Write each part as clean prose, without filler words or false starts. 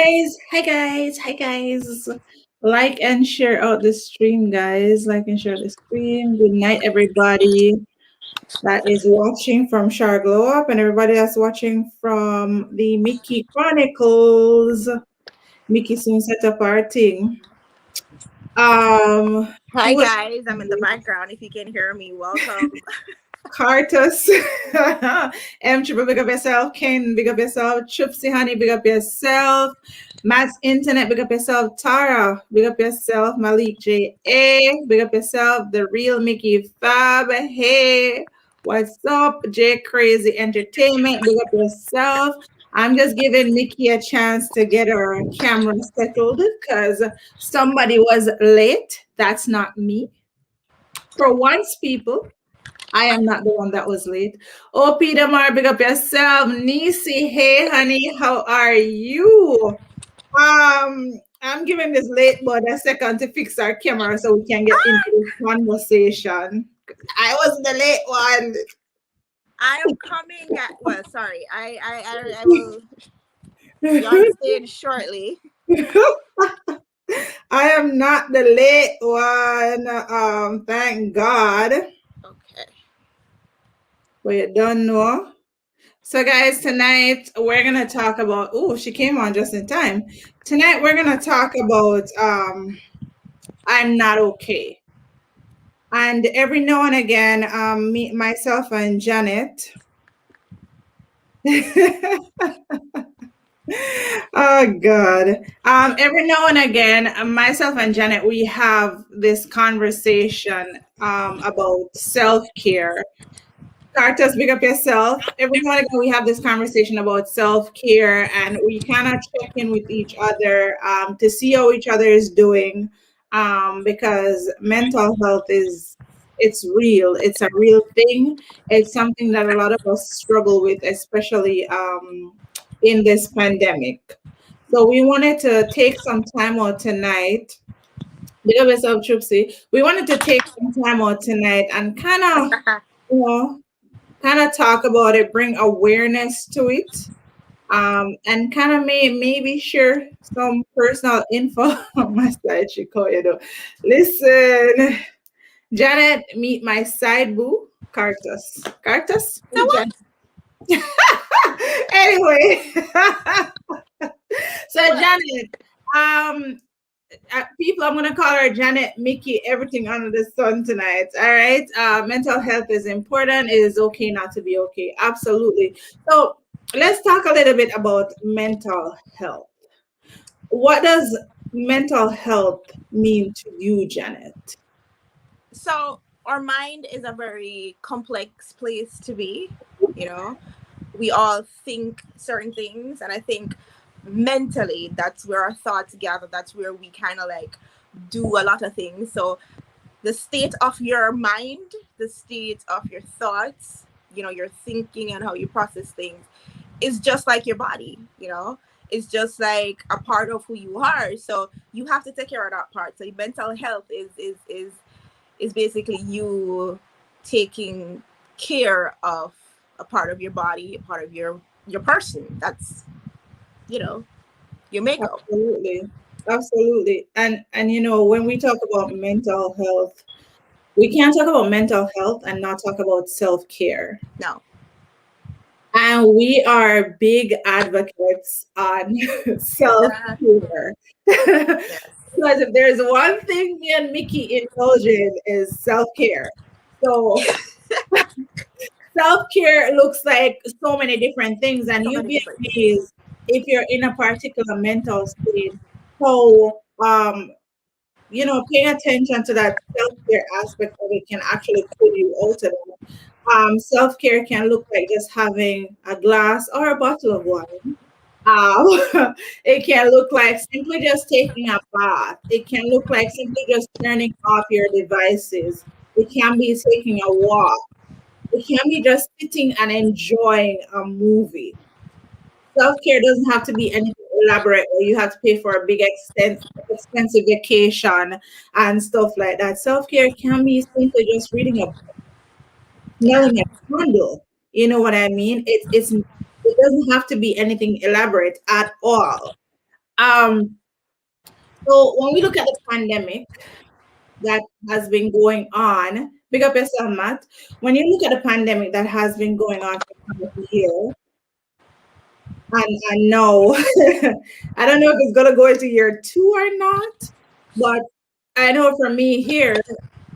guys. Hi guys. Hi guys. Like and share out the stream, guys. Like and share the stream. Good night, everybody that is watching from Shar Glow Up and everybody that's watching from the Mickey Chronicles. Mickey soon set up our thing. Hi Who was guys, I'm in the background. If you can hear me, welcome. Cartus? M Triple, big up yourself. Ken, big up yourself. Chipsy Honey, big up yourself. Matt's Internet, big up yourself. Tara, big up yourself. Malik J.A., big up yourself. The Real Mickey Fab, hey. What's up? J Crazy Entertainment, big up yourself. I'm just giving Mickey a chance to get her camera settled because somebody was late. That's not me. For once, people. I am not the one that was late. Oh, Peter Mar, big up yourself. Nisi, hey, honey, how are you? I'm giving this late boy a second to fix our camera so we can get into this conversation. I was the late one. I am coming at sorry. I will be on stage shortly. I am not the late one. Thank God. Okay. Well, you don't know. So, guys, tonight we're gonna talk about. Oh, she came on just in time. Tonight we're gonna talk about. I'm not okay. And every now and again, me, myself, and Janet. Oh God. Every now and again, myself and Janet, we have this conversation about self-care. Cartas, big up yourself. Every now and again, we have this conversation about self care, and we kind of check in with each other to see how each other is doing, because mental health is it's real. It's a real thing. It's something that a lot of us struggle with, especially in this pandemic. So we wanted to take some time out tonight. Big up yourself, Trupsy. We wanted to take some time out tonight and kind of, you know, kind of talk about it, bring awareness to it, and kind of maybe share some personal info on my side. She call you know. Listen, Janet, meet my side boo, Cartus. Cartus? So what? Anyway, so Janet, um, people, I'm gonna call her Janet, Mickey, everything under the sun tonight. All right. Mental health is important. It is okay not to be okay. Absolutely. So let's talk a little bit about mental health. What does mental health mean to you, Janet? So our mind is a very complex place to be, you know. We all think certain things, and I think mentally that's where our thoughts gather. That's where we kind of like do a lot of things. So the state of your mind, the state of your thoughts, your thinking and how you process things is just like your body, it's just like a part of who you are. So you have to take care of that part. So mental health is basically you taking care of a part of your body, a part of your person. That's you know your makeup. Absolutely. Absolutely. And when we talk about mental health, we can't talk about mental health and not talk about self-care. No. And we are big advocates on self-care. Yes. Because if there's one thing me and Mickey indulge in is self-care. So self-care looks like so many different things, and So you'd many be different things. amazed if you're in a particular mental state, how paying attention to that self-care aspect of it can actually pull you out of it. Self-care can look like just having a glass or a bottle of wine. It can look like simply just taking a bath. It can look like simply just turning off your devices. It can be taking a walk. It can be just sitting and enjoying a movie. Self-care doesn't have to be anything elaborate or you have to pay for a big expensive vacation and stuff like that. Self-care can be simply just reading a book, Yeah. smelling a candle. You know what I mean? It doesn't have to be anything elaborate at all. Um, so when we look at the pandemic that has been going on, big up yourself, Matt. When you look at the pandemic that has been going on for a year, and I know I don't know if it's gonna go into year two or not, but I know for me here,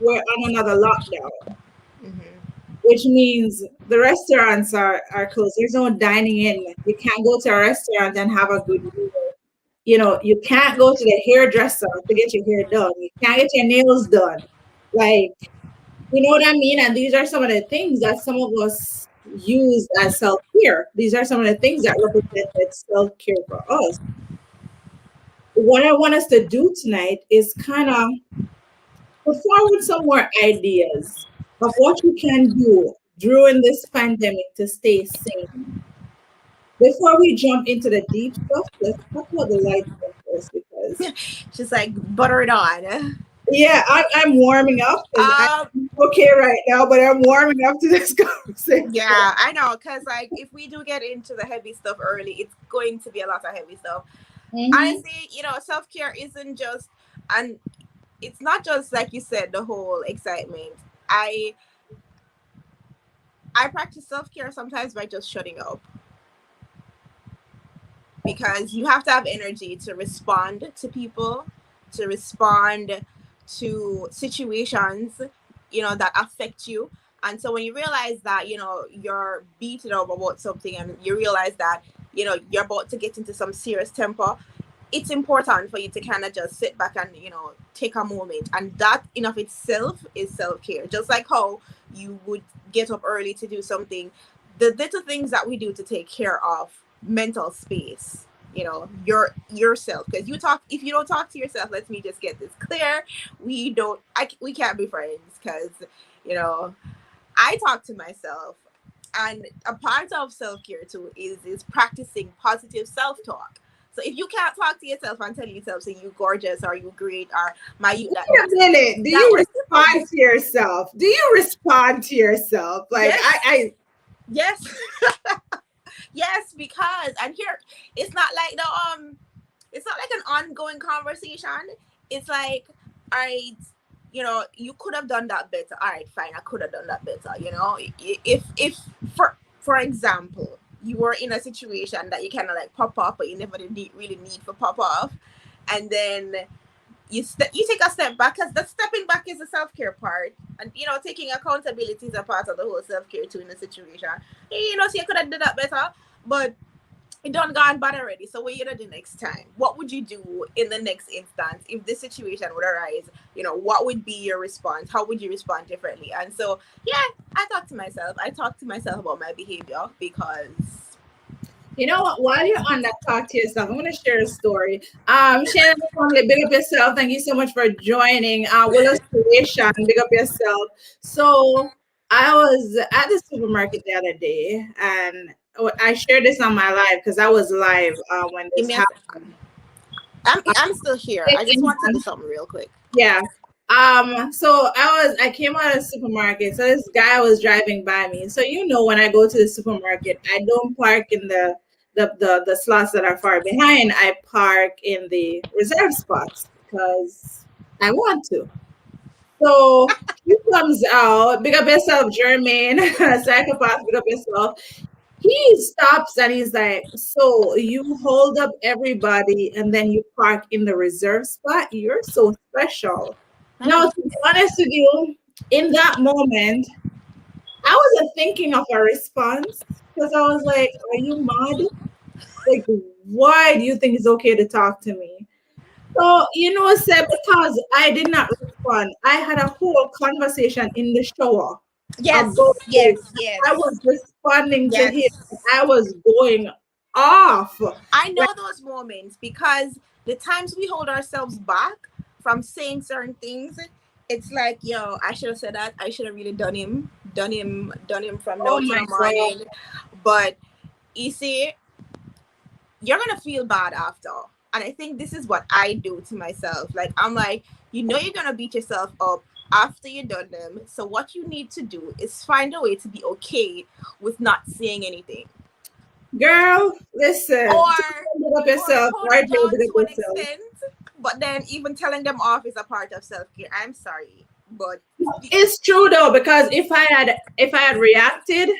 we're on another lockdown, Mm-hmm. which means the restaurants are closed. There's no dining in. You can't go to a restaurant and have a good meal. You know, you can't go to the hairdresser to get your hair done. You can't get your nails done. Like, you know what I mean? And these are some of the things that some of us use as self care. These are some of the things that represented self care for us. What I want us to do tonight is kind of put forward some more ideas of what you can do during this pandemic to stay sane. Before we jump into the deep stuff, let's talk about the light stuff first because Just like butter it on. yeah, I'm warming up because Um, I'm okay right now, but I'm warming up to this conversation. yeah, I know, cause like if we do get into the heavy stuff early, it's going to be a lot of heavy stuff. Hmm. Honestly, self care isn't just, and it's not just like you said, the whole excitement. I I practice self care sometimes by just shutting up, because you have to have energy to respond to people, to respond to situations, that affect you. And so when you realize that, you're beaten up about something, and you realize that, you're about to get into some serious temper, it's important for you to kind of just sit back and, take a moment. And that in of itself is self-care. Just like how you would get up early to do something, the little things that we do to take care of mental space, yourself. Because if you don't talk to yourself, let me just get this clear, we can't be friends. Because you know I talk to myself, and a part of self-care too is practicing positive self-talk. So if you can't talk to yourself and tell yourself, say, you gorgeous, or you great, or my you, that Wait a minute. Do that you was respond to yourself? Do you respond to yourself? Like yes, I yes, yes. Because, and here, it's not like it's not like an ongoing conversation. It's like, all right, you could have done that better. All right, fine, I could have done that better. If for example, you were in a situation that you kind of like pop off, but you never really need for pop off, and then you take a step back, because the stepping back is the self-care part, and taking accountability is a part of the whole self-care too in the situation. So you could have done that better, but it done gone bad already. So what you gonna do next time? What would you do in the next instance if this situation would arise? What would be your response? How would you respond differently? And so, yeah, I talk to myself about my behavior, because You know what? While you're on that, talk to yourself. I'm going to share a story. Shannon, family, big up yourself. Thank you so much for joining. Willow Creation, big up yourself. So I was at the supermarket the other day, and I shared this on my live because I was live when give this me happened. I'm still here. I just want to do something real quick. Yeah. So I came out of the supermarket. So this guy was driving by me. So when I go to the supermarket, I don't park in the slots that are far behind. I park in the reserve spots because I want to. So he comes out, big up yourself, Jermaine, psychopath, big up yourself. He stops and he's like, "So you hold up everybody and then you park in the reserve spot? You're so special." Now, to be honest with you, in that moment, I wasn't thinking of a response because I was like, "Are you mad? Like, why do you think it's okay to talk to me?" So, said because I did not respond, I had a whole conversation in the shower Yes, about yes, it. I yes, was responding to him. yes. I was going off. I know Like, those moments, because the times we hold ourselves back from saying certain things, it's like, yo, I should have said that. I should have really done him from oh now till my the God. morning. But you see, you're gonna feel bad after. And I think this is what I do to myself. Like, I'm like, you're gonna beat yourself up after you've done them. So what you need to do is find a way to be okay with not saying anything. Girl, listen. or Big up yourself. tone RJ, it down big up to an yourself. extent, but then even telling them off is a part of self-care. I'm sorry, but It's true though, because if I had reacted,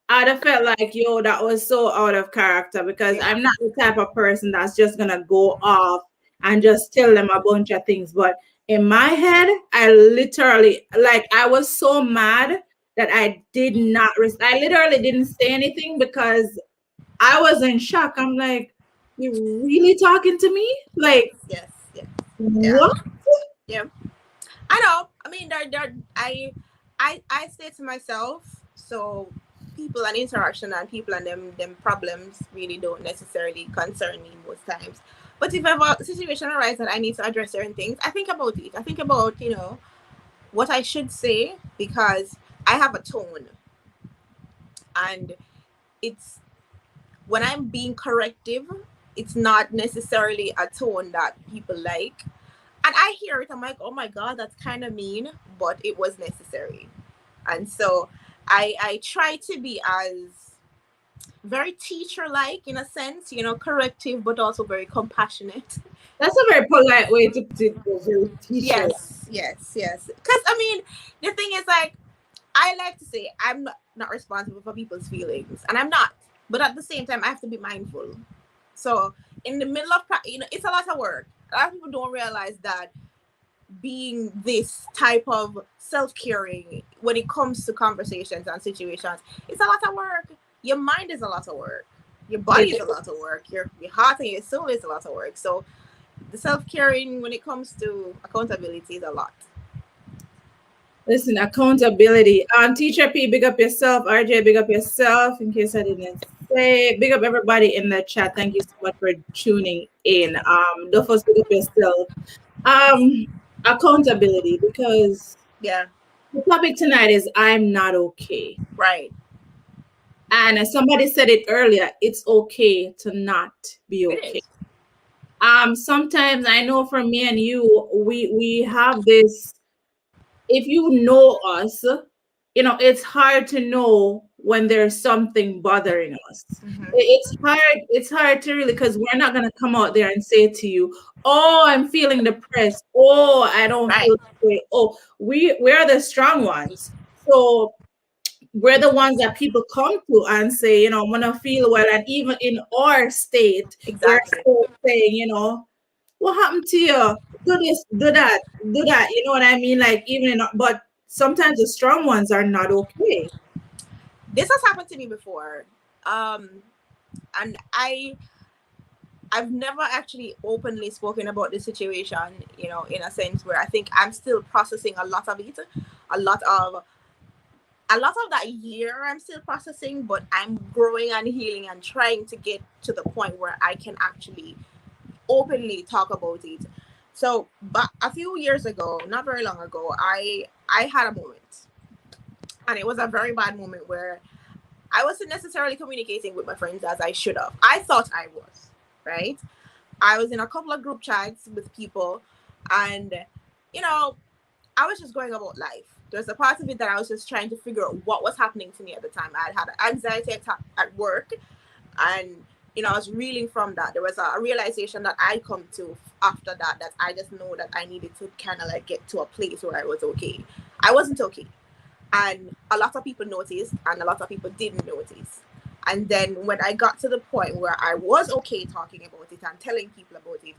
I'd have felt like, yo, that was so out of character because yeah, I'm not the type of person that's just gonna go off and just tell them a bunch of things. But in my head, I literally, like, I was so mad that I did not I literally didn't say anything because I was in shock. I'm like, you really talking to me? yes, Like, yes, yes, yeah, what? yeah. I know. I mean, I say to myself, so people and interaction and people and them problems really don't necessarily concern me most times. But if ever a situation arises that I need to address certain things, I think about it. I think about what I should say because I have a tone, and it's when I'm being corrective, it's not necessarily a tone that people like. And I hear it, I'm like, oh my God, that's kind of mean, but it was necessary. And so I try to be as very teacher like in a sense, corrective, but also very compassionate. That's a very polite way to put it, though, very teacher. Yes, yes, yes. Because I mean, the thing is, like, I like to say I'm not responsible for people's feelings, and I'm not. But at the same time, I have to be mindful. So in the middle of, it's a lot of work. A lot of people don't realize that being this type of self-caring when it comes to conversations and situations, it's a lot of work. Your mind is a lot of work. Your body is a lot of work. Your heart and your soul is a lot of work. So the self-caring when it comes to accountability is a lot. Listen, accountability. Teacher P, big up yourself. RJ, big up yourself. In case I didn't say, big up everybody in the chat. Thank you so much for tuning in. Duffus, big up yourself. Um, accountability, because Yeah, the topic tonight is I'm not okay. right. And as somebody said it earlier, it's okay to not be It okay. is. Sometimes I know for me and you, we have this, if you know us, it's hard to know when there's something bothering us. Hmm. It's hard to really, because we're not going to come out there and say to you, oh, I'm feeling depressed, oh, I don't Right. feel great. Oh, we're the strong ones. So we're the ones that people come to and say, I want to feel well. And even in our state, we're Exactly. still saying, what happened to you? Do this, do that, do that. You know what I mean? Like, but sometimes the strong ones are not okay. This has happened to me before. Um, and I've never actually openly spoken about this situation, in a sense where I think I'm still processing a lot of it, a lot of a lot of that year I'm still processing, but I'm growing and healing and trying to get to the point where I can actually openly talk about it. So, but a few years ago, not very long ago, I had a moment, and it was a very bad moment where I wasn't necessarily communicating with my friends as I should have. I thought I was, right? I was in a couple of group chats with people, and you know, I was just going about life. There's a part of it that I was just trying to figure out what was happening to me at the time. I had an anxiety attack at work, and I was reeling from that. There was a realization that I come to after that I just know that I needed to kind of like get to a place where I was okay. I wasn't okay, and a lot of people noticed, and a lot of people didn't notice. And then when I got to the point where I was okay talking about it and telling people about it,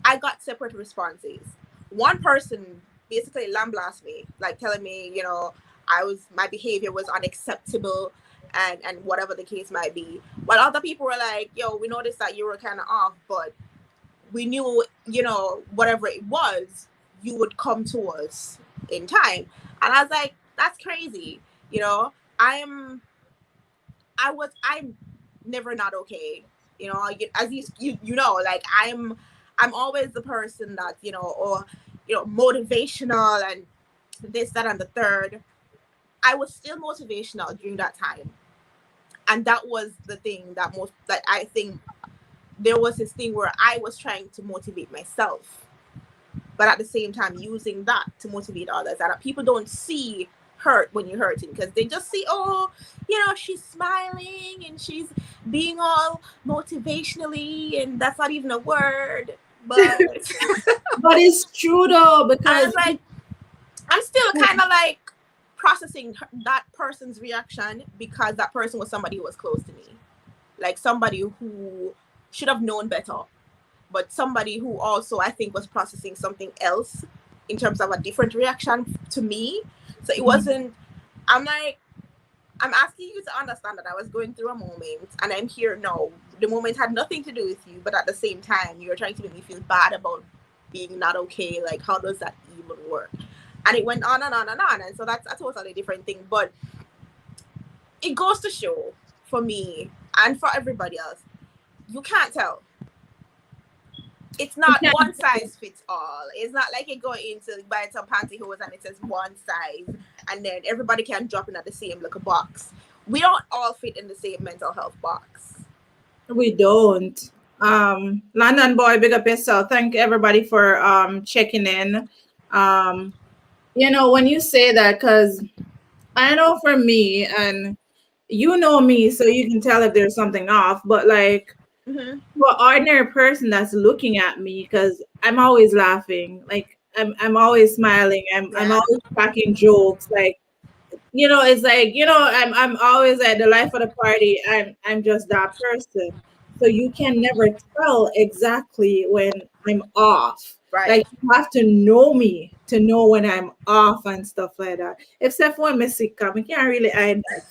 I got separate responses. One person basically lambasted me, like telling me, my behavior was unacceptable, and whatever the case might be. While other people were like, "Yo, we noticed that you were kind of off, but we knew, whatever it was, you would come to us in time." And I was like, "That's crazy." You know, I'm I'm never not okay. As like I'm always the person that or motivational and this, that, and the third. I was still motivational during that time, and that was the thing that I think there was this thing where I was trying to motivate myself, but at the same time using that to motivate others, and people don't see hurt when you're hurting, because they just see, oh, she's smiling and she's being all motivationally, and that's not even a word, but But it's true though, and because it's like, I'm still kind of like processing that person's reaction, because that person was somebody who was close to me, like somebody who should have known better, but somebody who also I think was processing something else in terms of a different reaction to me. So it wasn't. I'm like, I'm asking you to understand that I was going through a moment, and I'm here now. The moment had nothing to do with you, but at the same time, you're trying to make me feel bad about being not okay. Like, how does that even work? And it went on and on and on. And so that's a totally different thing. But it goes to show, for me and for everybody else, you can't tell. It's not one size fits all. It's not like you go into buy some pantyhose and it says one size, and then everybody can drop in at the same little box. We don't all fit in the same mental health box. we don't. London boy, big up yourself. Thank everybody for checking in. Um, when you say that, because I know for me, and you know me, so you can tell if there's something off, but like Mm-hmm. for ordinary person that's looking at me, because I'm always laughing, like I'm always smiling, I'm Yeah. always cracking jokes, like it's like, I'm always at the life of the party. I'm just that person. So you can never tell exactly when I'm off. Right. Like you have to know me to know when I'm off and stuff like that. Except when I'm sick, I can't really hide that.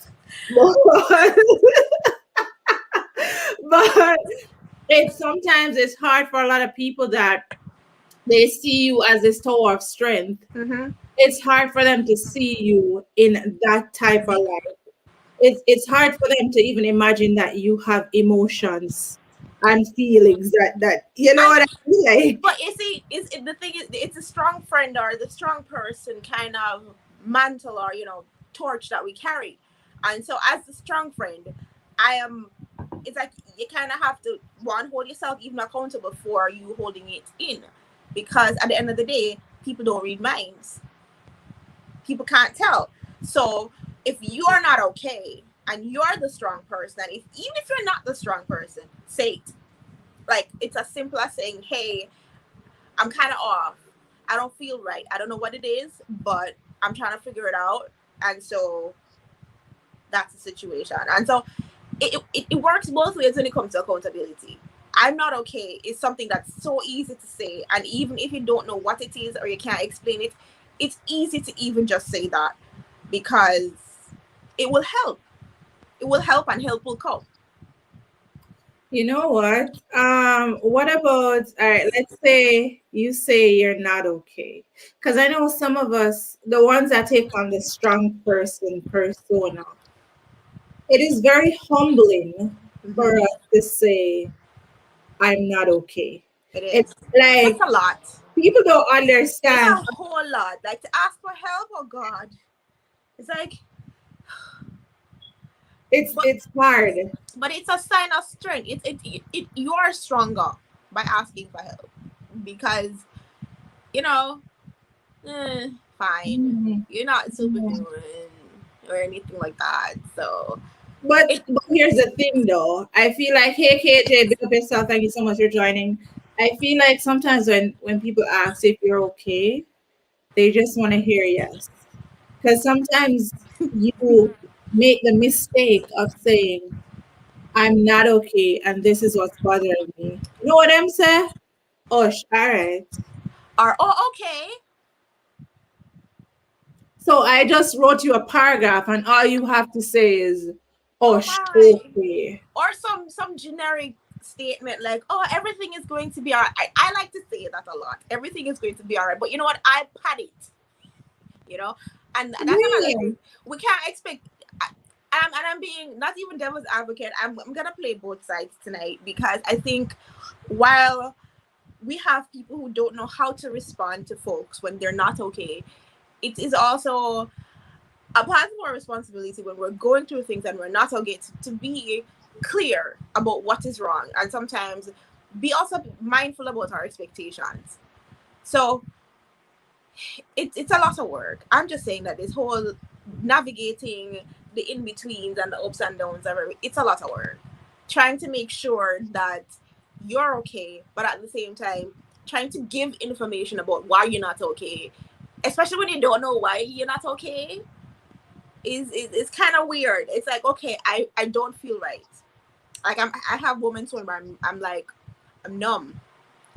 But it's hard for a lot of people that they see you as this tower of strength. Mm-hmm. It's hard for them to see you in that type of life. It's hard for them to even imagine that you have emotions and feelings that you know And what I mean? but Like, you see, is the thing is, it's a strong friend or the strong person kind of mantle or torch that we carry, and so as the strong friend, I am. It's like you kind of have to one hold yourself even accountable for you holding it in, because at the end of the day, people don't read minds. People can't tell. So if you are not okay and you're the strong person, if even if you're not the strong person, say it. Like, it's as simple as saying, "Hey, I'm kind of off. I don't feel right. I don't know what it is, but I'm trying to figure it out." And so that's the situation. And so it works both ways when it comes to accountability. I'm not okay is something that's so easy to say. And even if you don't know what it is or you can't explain it, it's easy to even just say that, because it will help. It will help and help will come. you know what about, all right, let's say you say you're not okay, because I know some of us, the ones that take on the strong person persona, it is very humbling for Mm-hmm. us to say I'm not okay. It It's is. That's like a lot. people don't It's understand. a whole lot. Like, to ask for help, oh God. It's like, but It's hard. it's a sign of strength. You are stronger by asking for help, because you know, fine, Mhm. you're not Mhm. superhuman or anything like that. So it But here's the thing though. I feel like, hey KJ, big up yourself. Thank you so much for joining. I feel like sometimes when people ask if you're okay, they just want to hear yes. Because sometimes you make the mistake of saying, I'm not okay and this is what's bothering me. You know what I'm saying? Osh, all right. are, oh, okay, So I just wrote you a paragraph and all you have to say is, oh Osh, my, okay. or some generic statement like, oh, everything is going to be all right. I like to say that a lot. Everything is going to be all right. But you know what? I pad it. You know, and that's another Yeah. thing. We can't expect. And I'm being not even devil's advocate. I'm gonna play both sides tonight, because I think while we have people who don't know how to respond to folks when they're not okay, it is also a part of our responsibility when we're going through things and we're not okay to be clear about what is wrong, and sometimes be also mindful about our expectations. So it's a lot of work. I'm just saying that this whole navigating the in betweens and the ups and downs it's a lot of work. Trying to make sure that you're okay, but at the same time, trying to give information about why you're not okay, especially when you don't know why you're not okay, is kind of weird. It's like, okay, I don't feel right. Like I have moments when I'm like, I'm numb.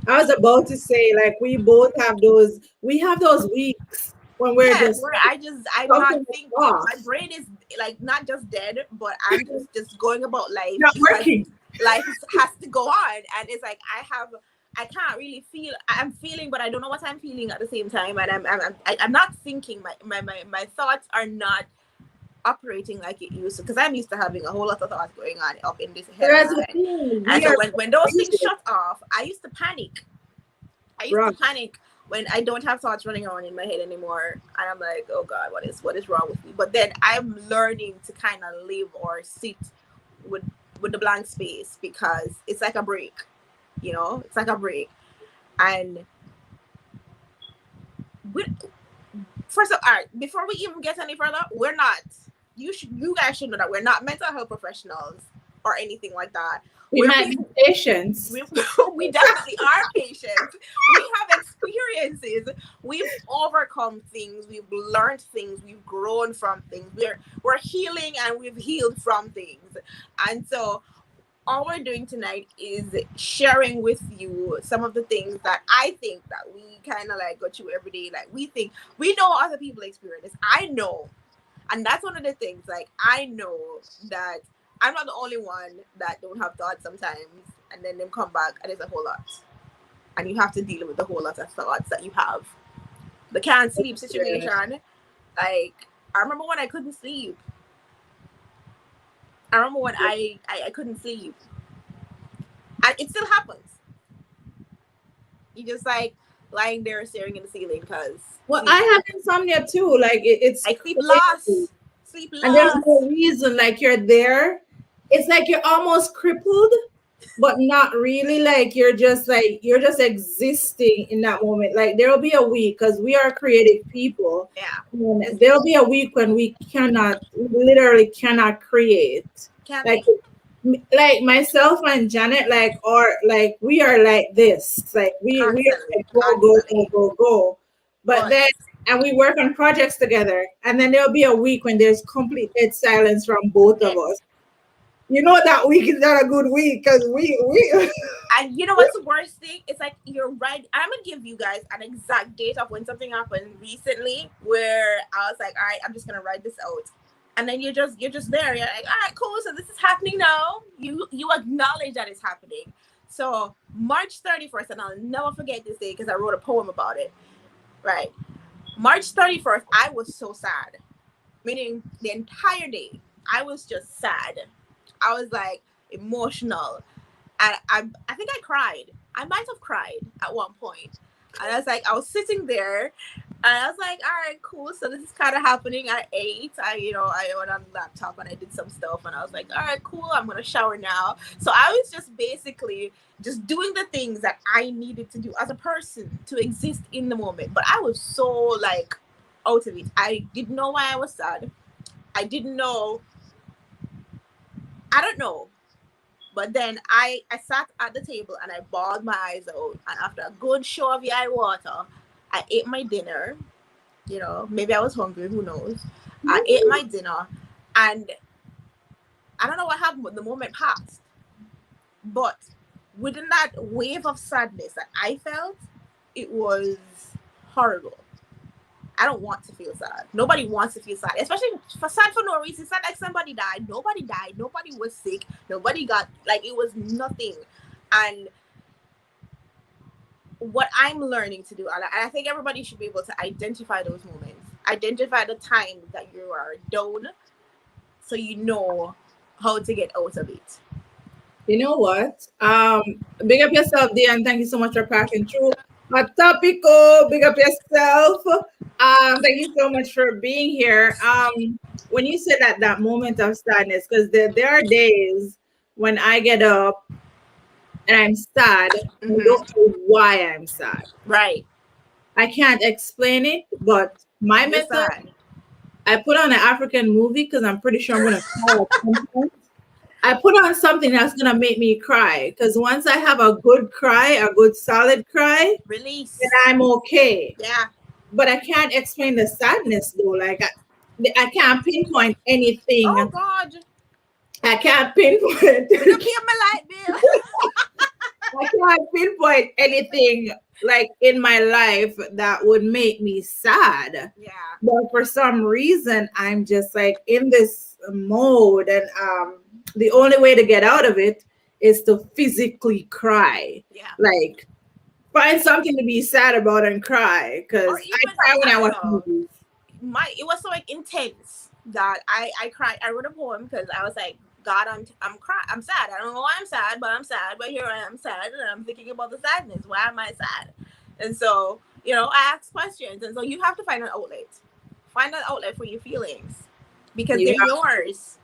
I was about to say, like, we both have those. We have those weeks when we're Yes, just where I'm not something is thinking. off, My brain is like not just dead, but I'm just going about life not because working. has to go on, and it's like I can't really feel. I'm feeling, but I don't know what I'm feeling at the same time, and I'm not thinking. My thoughts are not operating like it used to, because I'm used to having a whole lot of thoughts going on up in this head of That's the mine. thing. And We so are when those things crazy, shut off, I used to panic. I used to right? panic when I don't have thoughts running around in my head anymore, and I'm like, oh God, what is wrong with me? But then I'm learning to kind of live or sit with with the blank space, because it's like a break, it's like a break. And we, first of all, right, before we even get any further, we're not. You guys should know that we're not mental health professionals or anything like that. We We're might be people. patients. we, we definitely are patients. We have experiences. We've overcome things. We've learned things. We've grown from things. We're healing, and we've healed from things. And so all we're doing tonight is sharing with you some of the things that I think that we kind of like go through every day. Like, we know other people experience. I know, and that's one of the things. Like, I know that I'm not the only one that don't have thoughts sometimes, and then them come back and it's a whole lot, and you have to deal with the whole lot of thoughts that you have. The can't sleep Yeah. situation. Like, I remember when I couldn't sleep. I remember when I couldn't sleep. And it still happens. You just like lying there staring at the ceiling because Well, sleep. I have insomnia too. Like it's I sleep crazy, lost. Sleep and there's no lost. reason. Like you're there. It's like you're almost crippled, but not really. Like you're just existing in that moment. Like there'll be a week because we are creative people. Yeah. And It's there'll be a week when we literally cannot create. can't Like think. like myself and Janet, like or like we are like this. Like we are Constantly. like go go go Constantly. go go. But But then and we work on projects together, and then there'll be a week when there's complete dead silence from both of yeah. us. You know that week is not a good week because we And you know what's the worst thing? It's like, you're right. I'm gonna give you guys an exact date of when something happened recently where I was like, all right, I'm just gonna write this out. And then you're just there. You're like, all right, cool. So this is happening now. You acknowledge that it's happening. So March 31st, and I'll never forget this day because I wrote a poem about it. Right. March 31st, I was so sad. Meaning the entire day, I was just sad. I was like emotional. And I think I cried. I might have cried at one point. And I was like, I was sitting there, and I was like, all right, cool. So this is kind of happening. I ate. I went on the laptop and I did some stuff, and I was like, all right, cool. I'm gonna shower now. So I was just basically just doing the things that I needed to do as a person to exist in the moment. But I was so like out of it. I didn't know why I was sad. I didn't know. I don't know. But then I sat at the table and I bawled my eyes out. And after a good show of eye water, I ate my dinner. Maybe I was hungry, who knows? I ate my dinner, and I don't know what happened, but the moment passed. But within that wave of sadness that I felt, it was horrible. I don't want to feel sad. Nobody wants to feel sad, especially for sad for no reason. It's not like somebody died. Nobody died. Nobody was sick. Nobody got, like, it was nothing. And what I'm learning to do, and I think everybody should be able to identify those moments, identify the times that you are down, so you know how to get out of it. you know what? Big up yourself, dear, and thank you so much for passing through. Topico, big up yourself. Thank you so much for being here. When you said that moment of sadness, because there are days when I get up and I'm sad, I Mm-hmm. don't know why I'm sad. Right. I can't explain it, but my You're method, sad. I put on an African movie because I'm pretty sure I'm gonna cry at some point. I put on something that's gonna make me cry because once I have a good cry, a good solid cry, then Release. I'm okay. Yeah. But I can't explain the sadness though. Like I can't pinpoint anything. Oh God. I can't pinpoint. We don't pay my light bill. I can't pinpoint anything like in my life that would make me sad. Yeah. But for some reason, I'm just like in this mode, and the only way to get out of it is to physically cry. Yeah. Like find something to be sad about and cry. Or Because I even cry when I I don't watch know. movies. It was so like intense that I cried. I wrote a poem because I was like, God, I'm crying. I'm sad. I don't know why I'm sad, but I'm sad. But here I am sad, and I'm thinking about the sadness. Why am I sad? And so I ask questions, and so you have to find an outlet. Find an outlet for your feelings because You they're yours.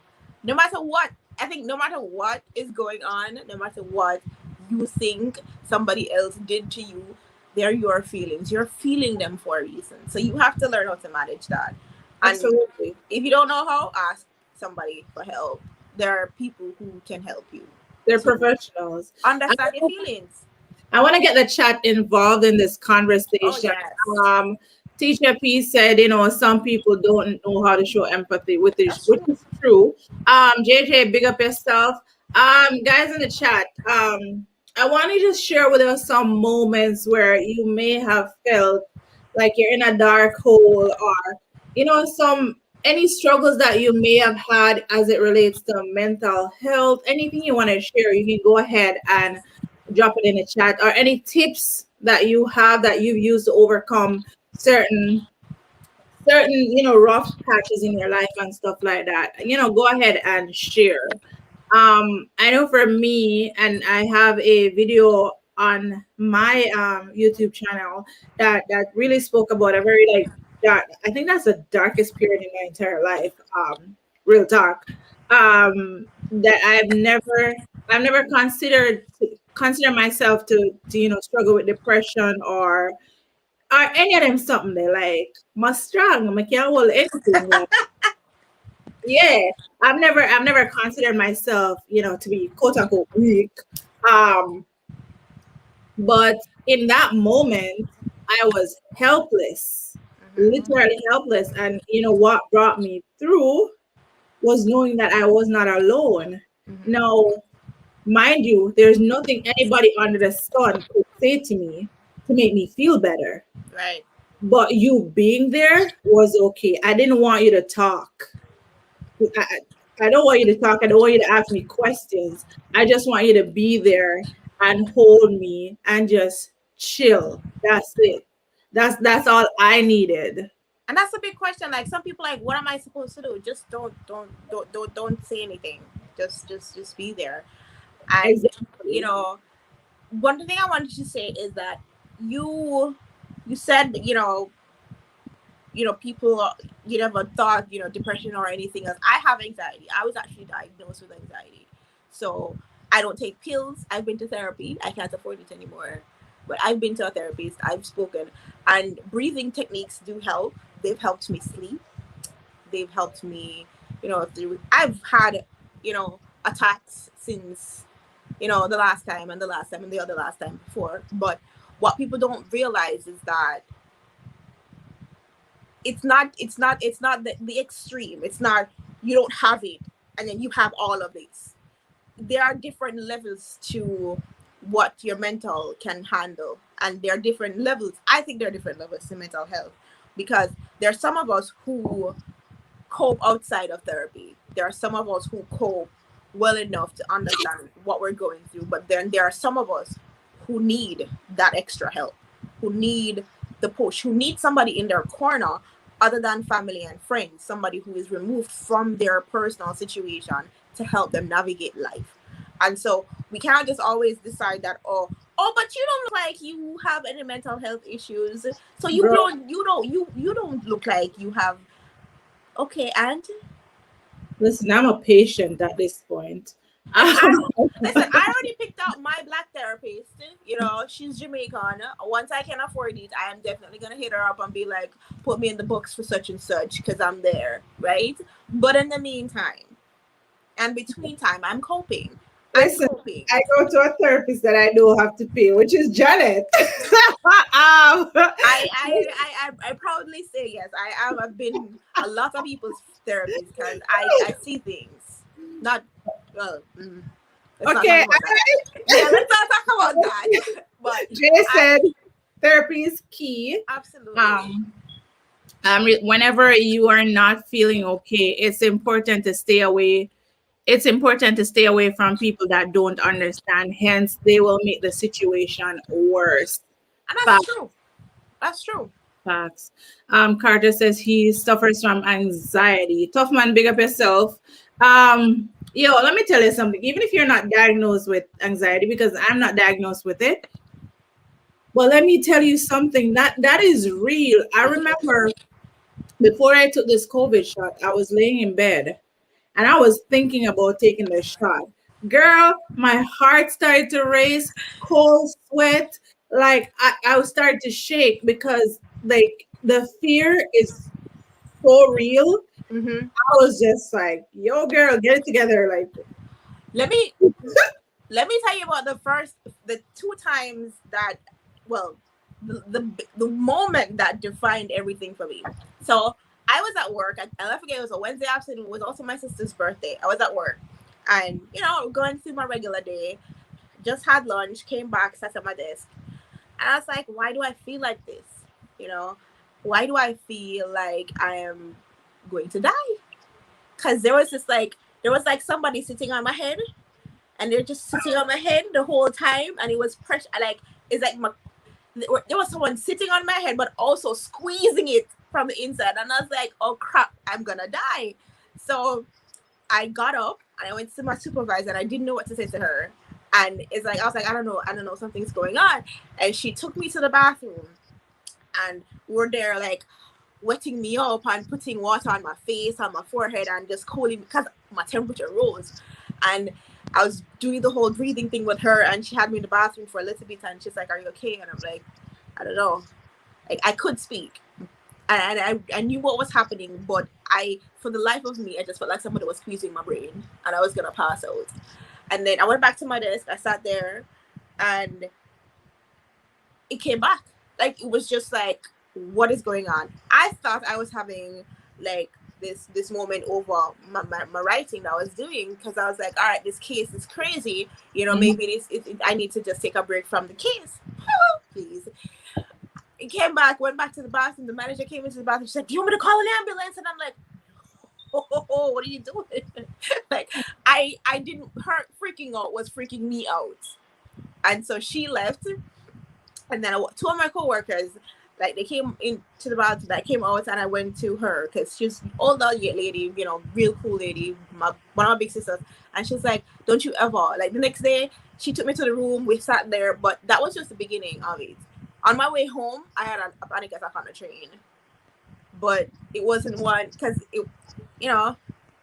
No matter what, I think no matter what is going on, no matter what you think somebody else did to you, they're your feelings. You're feeling them for a reason. So you have to learn how to manage that. And absolutely. if you don't know how, ask somebody for help. There are people who can help you. They're So professionals. understand your feelings. I want to get the chat involved in this Oh conversation. yes. Um, Teacher P said, some people don't know how to show empathy, That's which true. is true. JJ, big up yourself. Guys in the chat, I want to just share with us some moments where you may have felt like you're in a dark hole, or some any struggles that you may have had as it relates to mental health. Anything you want to share, you can go ahead and drop it in the chat, or any tips that you have that you've used to overcome certain rough patches in your life and stuff like that. Go ahead and share. I know for me, and I have a video on my YouTube channel that really spoke about a very like dark. I think that's the darkest period in my entire life. Real talk. That I've never consider myself to struggle with depression, or any of them something they like must strong. I can't hold anything. Like, yeah, I've never considered myself, to be quote unquote weak. Um, but in that moment, I was helpless, Mm-hmm. literally helpless. And what brought me through was knowing that I was not alone. Mm-hmm. Now, mind you, there's nothing anybody under the sun could say to me to make me feel better. Right. But you being there was okay. I didn't want you to talk. I, I don't want you to talk. I don't want you to ask me questions. I just want you to be there and hold me and just chill. That's it. That's all I needed. And that's a big question. Like some people like, what am I supposed to do? Just don't say anything. Just be there. And you Exactly. know, one thing I wanted to say is that you you said people you never thought depression or anything else. I have anxiety. I was actually diagnosed with anxiety, so I don't take pills. I've been to therapy. I can't afford it anymore, but I've been to a therapist. I've spoken, and breathing techniques do help. They've helped me sleep. They've helped me through. I've had attacks since the last time and the last time and the other last time before, but what people don't realize is that it's not the extreme. It's not you don't have it and then you have all of this. There are different levels to what your mental can handle, and there are different levels. I think there are different levels to mental health because there are some of us who cope outside of therapy. There are some of us who cope well enough to understand what we're going through, but then there are some of us who need that extra help, who need the push, who need somebody in their corner other than family and friends, somebody who is removed from their personal situation to help them navigate life. And so we can't just always decide that, but you don't look like you have any mental health issues, so you Bro, don't you don't you don't look like you have. Okay, and listen, I'm a patient at this point. Like listen, I already picked out my black therapist. You know, she's Jamaican. Once I can afford it, I am definitely gonna hit her up and be like, put me in the books for such and such because I'm there, right? But in the meantime, and between time, I'm coping. I'm Listen, coping. I go to a therapist that I do have to pay, which is Janet. um, I proudly say yes. I've been a lot of people's therapists because I see things. Not well. Let's not talk okay, about that. Yeah, let's not talk about that. But Jay I said therapy is key. absolutely. Um, whenever you are not feeling okay, it's important to stay away. It's important to stay away from people that don't understand. Hence, they will make the situation worse. And that's true. That's true. Facts. Carter says he suffers from anxiety. Tough man, big up yourself. Let me tell you something. Even if you're not diagnosed with anxiety, because I'm not diagnosed with it, but let me tell you something that is real. I remember before I took this COVID shot, I was laying in bed and I was thinking about taking the shot. Girl, my heart started to race, cold sweat. Like I was starting to shake because like the fear is so real. Mm-hmm. I was just like, yo, girl, get it together. Like, Let me let me tell you about the two times that, well, the moment that defined everything for me. So I was at work. I forget, it was a Wednesday afternoon. It was also my sister's birthday. I was at work, and going through my regular day. Just had lunch, came back, sat at my desk, and I was like, why do I feel like this? You know, why do I feel like I am going to die? Because there was like somebody sitting on my head, and they're just sitting on my head the whole time, and it was pressure. Like it's like there was someone sitting on my head, but also squeezing it from the inside, and I was like, oh crap, I'm gonna die. So I got up and I went to my supervisor, and I didn't know what to say to her. And it's like I was like, I don't know, something's going on. And she took me to the bathroom, and we're there like wetting me up and putting water on my face, on my forehead, and just cooling because my temperature rose. And I was doing the whole breathing thing with her, and she had me in the bathroom for a little bit, and she's like, "Are you okay?" And I'm like, "I don't know." Like I could speak, and I knew what was happening, but for the life of me, I just felt like somebody was squeezing my brain, and I was gonna pass out. And then I went back to my desk. I sat there, and it came back. Like it was just like, what is going on? I thought I was having like this moment over my writing that I was doing, because I was like, all right, this case is crazy. Maybe I need to just take a break from the case. Please. It came back, went back to the bathroom. The manager came into the bathroom. She's like, "Do you want me to call an ambulance?" And I'm like, oh, what are you doing? Like I didn't, her freaking out was freaking me out. And so she left, and then two of my coworkers, like they came into the bathroom, that came out, and I went to her because she's older lady, real cool lady, one of my big sisters. And she's like, "Don't you ever," like the next day she took me to the room, we sat there, but that was just the beginning of it. On my way home, I had a panic attack on the train, but it wasn't one because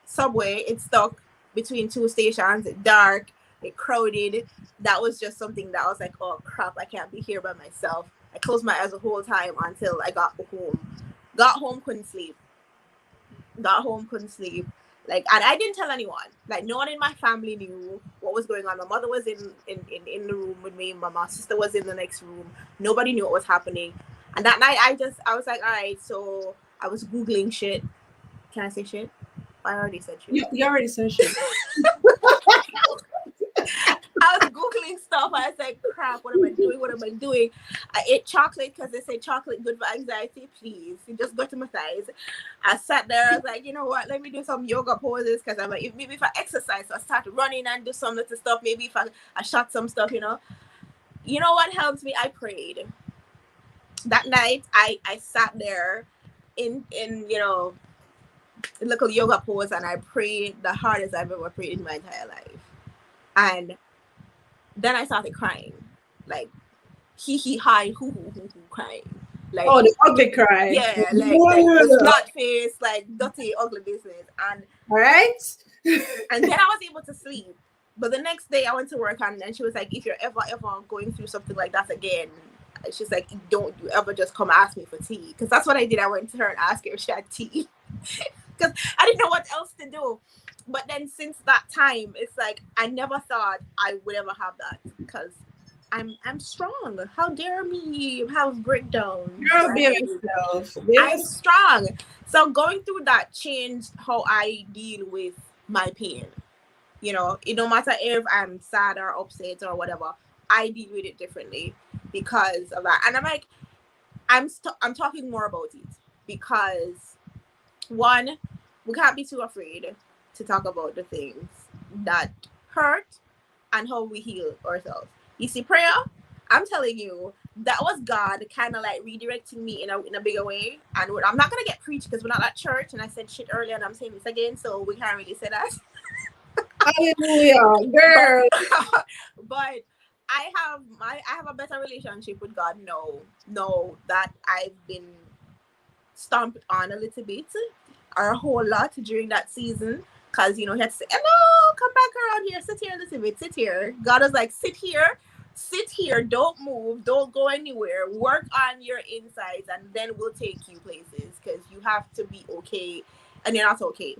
subway, it's stuck between two stations, it's dark, it crowded. That was just something that I was like, oh crap, I can't be here by myself. I closed my eyes the whole time until I got home. Got home, couldn't sleep. Got home, couldn't sleep. Like, and I didn't tell anyone. Like, no one in my family knew what was going on. My mother was in the room with me. My sister was in the next room. Nobody knew what was happening. And that night, I was like, all right. So I was Googling shit. Can I say shit? I already said shit. You already said shit. I was Googling stuff. I was like, crap, what am I doing? What am I doing? I ate chocolate because they say chocolate good for anxiety. Please, you just go to my thighs. I sat there. I was like, you know what? Let me do some yoga poses, because I'm like, maybe if I exercise, so I start running and do some little stuff. Maybe if I shot some stuff, You know what helps me? I prayed. That night, I sat there in little yoga pose, and I prayed the hardest I've ever prayed in my entire life. And then I started crying, like hee hi hoo crying, like, oh, the ugly cry. Yeah, like the blood face, like dirty ugly business. And all right. and then I was able to sleep. But the next day I went to work and then she was like, if you're ever going through something like that again, she's like, don't you ever just come ask me for tea. Because that's what I did. I went to her and asked her if she had tea. Because I didn't know what else to do. But then since that time, it's like I never thought I would ever have that because I'm strong. How dare me have breakdowns? Girl, be yourself. Be I'm yourself. strong. So going through that changed how I deal with my pain. You know, it no matter if I'm sad or upset or whatever, I deal with it differently because of that. And I'm like, I'm talking more about it because one, we can't be too afraid to talk about the things that hurt and how we heal ourselves. You see, prayer, I'm telling you, that was God kind of like redirecting me in a bigger way. And I'm not going to get preached because we're not at church. And I said shit earlier and I'm saying this again. So we can't really say that. Hallelujah, but girl. but I have a better relationship with God now. Know that I've been stomped on a little bit or a whole lot during that season. Cause you know he had to say, hello, come back around here, sit here a little bit, sit here. God was like, sit here, don't move, don't go anywhere, work on your insides, and then we'll take you places because you have to be okay and you're not okay.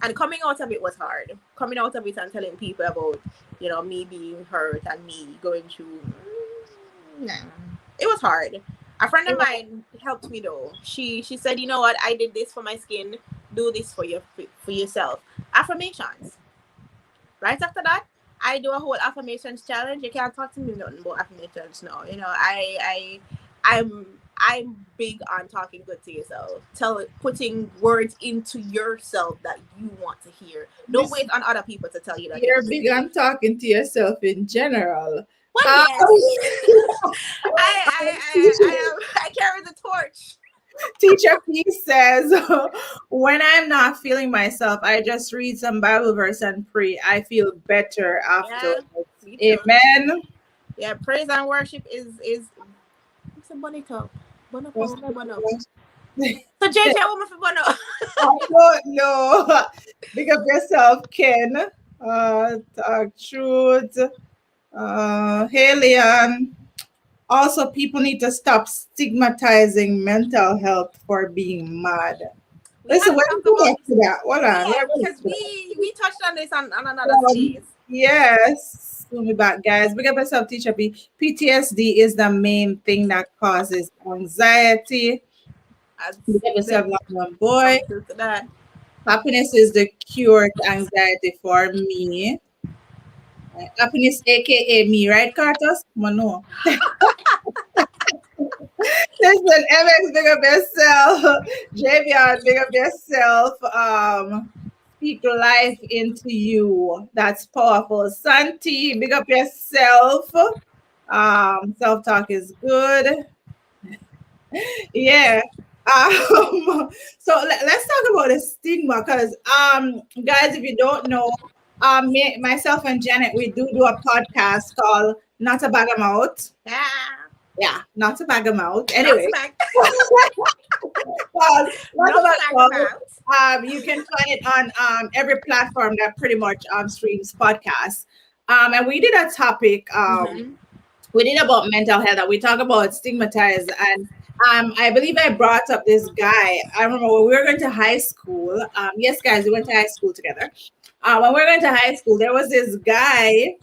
And coming out of it was hard. Coming out of it and telling people about, you know, me being hurt and me going through, nah, it was hard. A friend of mine helped me though. She said, you know what, I did this for my skin. Do this for yourself. Affirmations. Right after that, I do a whole affirmations challenge. You can't talk to me nothing about affirmations now. You know, I'm big on talking good to yourself. Putting words into yourself that you want to hear. Don't This, wait on other people to tell you that you you're want to big hear. on talking to yourself in general. Well, Um, yes. I carry the torch. Teacher P says, when I'm not feeling myself, I just read some Bible verse and pray. I feel better Yeah, afterwards. me too. Amen. Yeah, praise and worship is it's a bonito. Bono What's for bono. the- So JJ, what for bono? I don't know. Big up yourself, Ken. Talk truth. Helian. Also, people need to stop stigmatizing mental health for being mad. We Listen, had to when talk we go about back to that, hold on. yeah, Let me because go we touched on this on another back. space. Yes, we'll be back, guys. Big up yourself, teacher P. PTSD is the main thing that causes anxiety. As Big up there yourself, one boy. some truth to that. Happiness is the cure to anxiety for me. Happiness, aka me, right, Cartos? Mano. Listen, MX, big up yourself. Javion, big up yourself. Speak life into you. That's powerful. Santi, big up yourself. Self talk is good. Yeah. So let's talk about the stigma because guys, if you don't know, myself and Janet, we do a podcast called Not a Bag of Mouth. Yeah. Yeah, not to bag them out. Not Anyway, smack. not Not to bag smack them about. out. You can find it on every platform that pretty much streams podcasts. And we did a topic. Mm-hmm. We did about mental health. And we talk about stigmatized, and I believe I brought up this guy. I remember when we were going to high school. Yes, guys, we went to high school together. When we were going to high school, there was this guy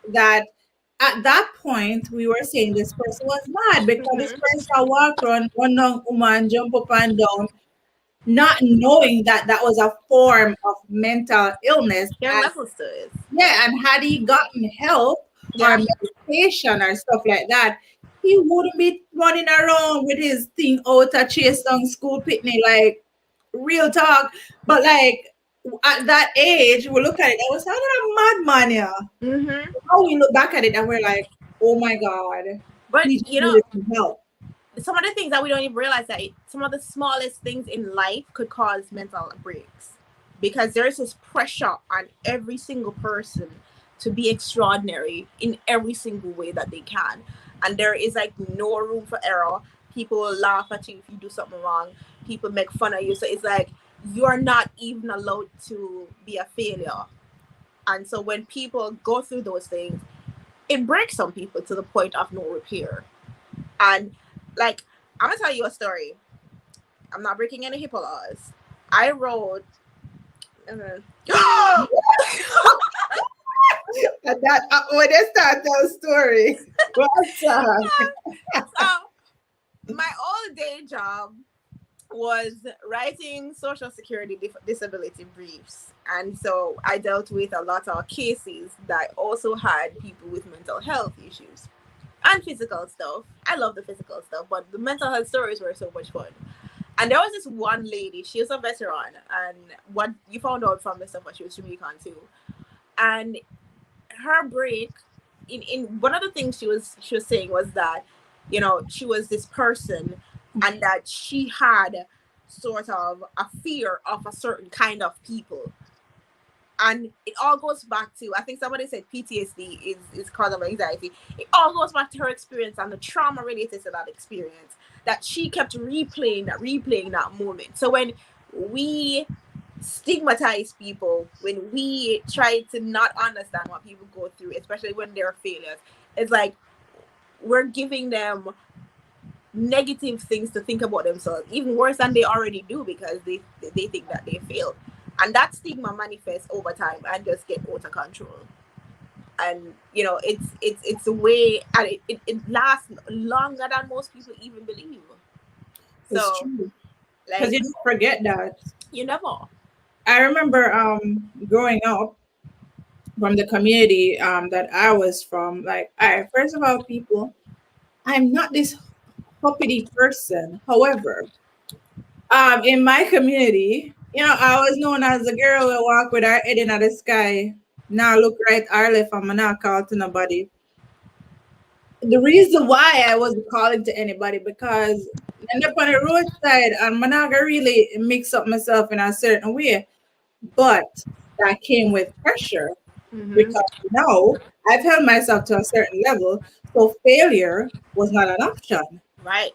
that at that point we were saying this person was mad because this Mm-hmm. person walk around, run down woman, jump up and down, not knowing that that was a form of mental illness. There are And levels to it. yeah, and had he gotten help or Yeah. medication or stuff like that, he wouldn't be running around with his thing out to chase down school picnic, like real talk. But like at that age, we look at it, I was like, a madman here. Mm-hmm. Now we look back at it and we're like, oh my God, But he just you know, needed some help. some of the things that we don't even realize that some of the smallest things in life could cause mental breaks because there's this pressure on every single person to be extraordinary in every single way that they can, and there is like no room for error. People will laugh at you if you do something wrong. People make fun of you, so it's like you're not even allowed to be a failure. And so when people go through those things, it breaks some people to the point of no repair. And like, I'm gonna tell you a story. I'm not breaking any HIPAA laws. I wrote. Uh, And that when they start tell story, what's so my old day job was writing social security disability briefs, and so I dealt with a lot of cases that also had people with mental health issues and physical stuff. I love the physical stuff, but the mental health stories were so much fun. And there was this one lady, she was a veteran, and what you found out from the stuff what she was Jamaican too. And her break, in one of the things she was saying was that, she was this person, and that she had sort of a fear of a certain kind of people. And it all goes back to, I think somebody said PTSD is cause of anxiety. It all goes back to her experience and the trauma related to that experience, that she kept replaying that moment. So when we stigmatize people, when we try to not understand what people go through, especially when they're failures, it's like we're giving them negative things to think about themselves, even worse than they already do, because they think that they failed. And that stigma manifests over time and just get out of control. And it's a way, and it lasts longer than most people even believe. it's So true. Because like, you don't forget that. you never. I remember growing up from the community that I was from. Like, I first of all, people, I'm not this uppity person. However, in my community, I was known as the girl who walk with her head in the sky. Now look right or left, and I'm not call to nobody. The reason why I wasn't calling to anybody because I end up on the roadside and I'm not gonna really mix up myself in a certain way. But that came with pressure Mm-hmm. because now I've held myself to a certain level. So failure was not an option. Right.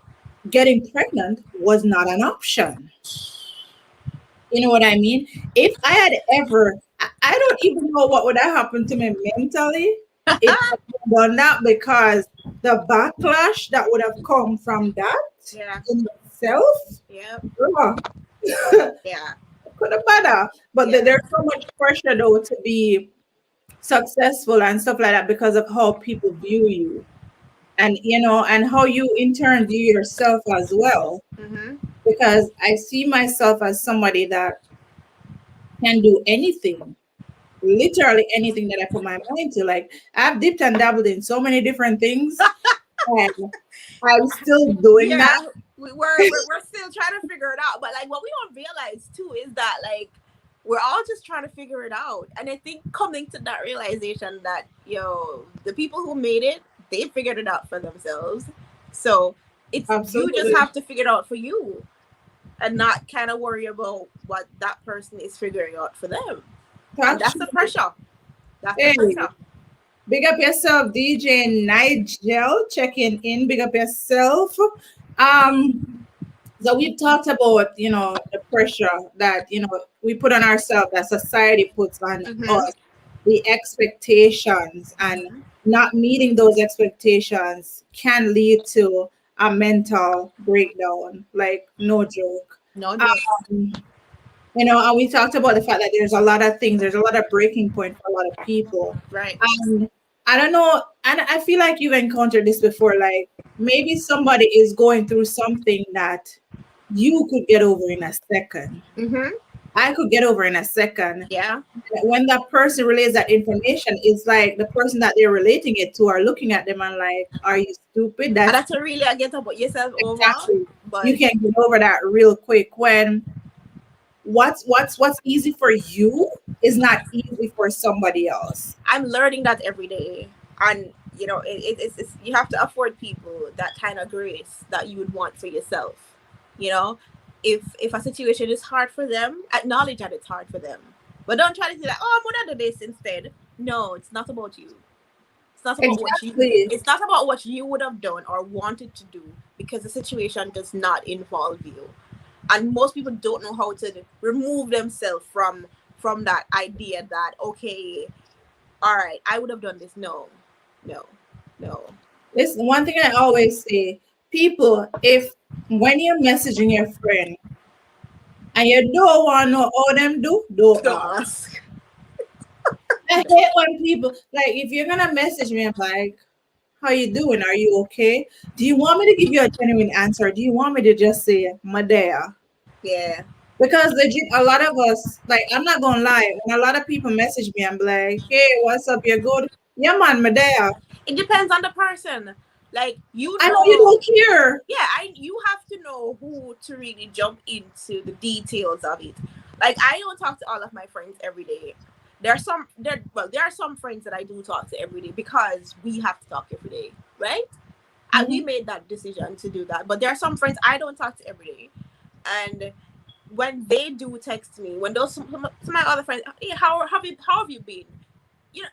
Getting pregnant was not an option. You know what I mean? If I had ever, I don't even know what would have happened to me mentally if I had done that because the backlash that would have come from that Yeah. in itself, Yeah. oh, Yeah. could have better. But Yeah. there's so much pressure though to be successful and stuff like that because of how people view you and and how you in turn view yourself as well. Mm-hmm. Because I see myself as somebody that can do anything, literally anything that I put my mind to. Like I've dipped and dabbled in so many different things, and I'm still doing that. Yeah. We're still trying to figure it out, but like what we don't realize too is that like we're all just trying to figure it out. And I think coming to that realization that the people who made it, they figured it out for themselves. So it's, you just Absolutely, have to figure it out for you, and not kind of worry about what that person is figuring out for them. And that's the actually. pressure. That's the Hey, pressure. big up yourself, DJ Nigel. Checking in. Big up yourself. Um, so we've talked about the pressure that we put on ourselves, that society puts on Mm-hmm. us, the expectations, and Mm-hmm. not meeting those expectations can lead to a mental breakdown, like no joke. No joke. um, and we talked about the fact that there's a lot of things, there's a lot of breaking point for a lot of people. Right. And I don't know, and I feel like you've encountered this before, like maybe somebody is going through something that you could get over in a second. Mm-hmm. I could get over in a second. Yeah. When that person relays that information, it's like the person that they're relating it to are looking at them and like, are you stupid? And That's that's a really, I get about yourself over, exactly, you but can get over that real quick when what's easy for you is not easy for somebody else. I'm learning that every day. And it's you have to afford people that kind of grace that you would want for yourself. You know, if a situation is hard for them, acknowledge that it's hard for them, but don't try to say like, oh, I'm gonna do this instead. No, it's not about you. It's not about what you. Exactly. It's not about what you would have done or wanted to do, because the situation does not involve you. And most people don't know how to remove themselves from that idea that, okay, all right, I would have done this. No, no, no. Listen, one thing I always say, people, if when you're messaging your friend and you don't want to know how them do, don't Don't ask. ask. I hate when people like if you're gonna message me, I'm like, how you doing? Are you okay? Do you want me to give you a genuine answer? Do you want me to just say Madea? Yeah. Because legit, a lot of us, like, I'm not gonna lie, when a lot of people message me, I'm like, hey, what's up? You good? Yeah, man, Madea. It depends on the person. Like, I know you don't care. yeah, you have to know who to really jump into the details of it. Like, I don't talk to all of my friends every day. There are some friends that I do talk to every day because we have to talk every day, right? And we Mhm. made that decision to do that. But there are some friends I don't talk to every day, and when they do text me, when those some of my other friends, hey, how have you been?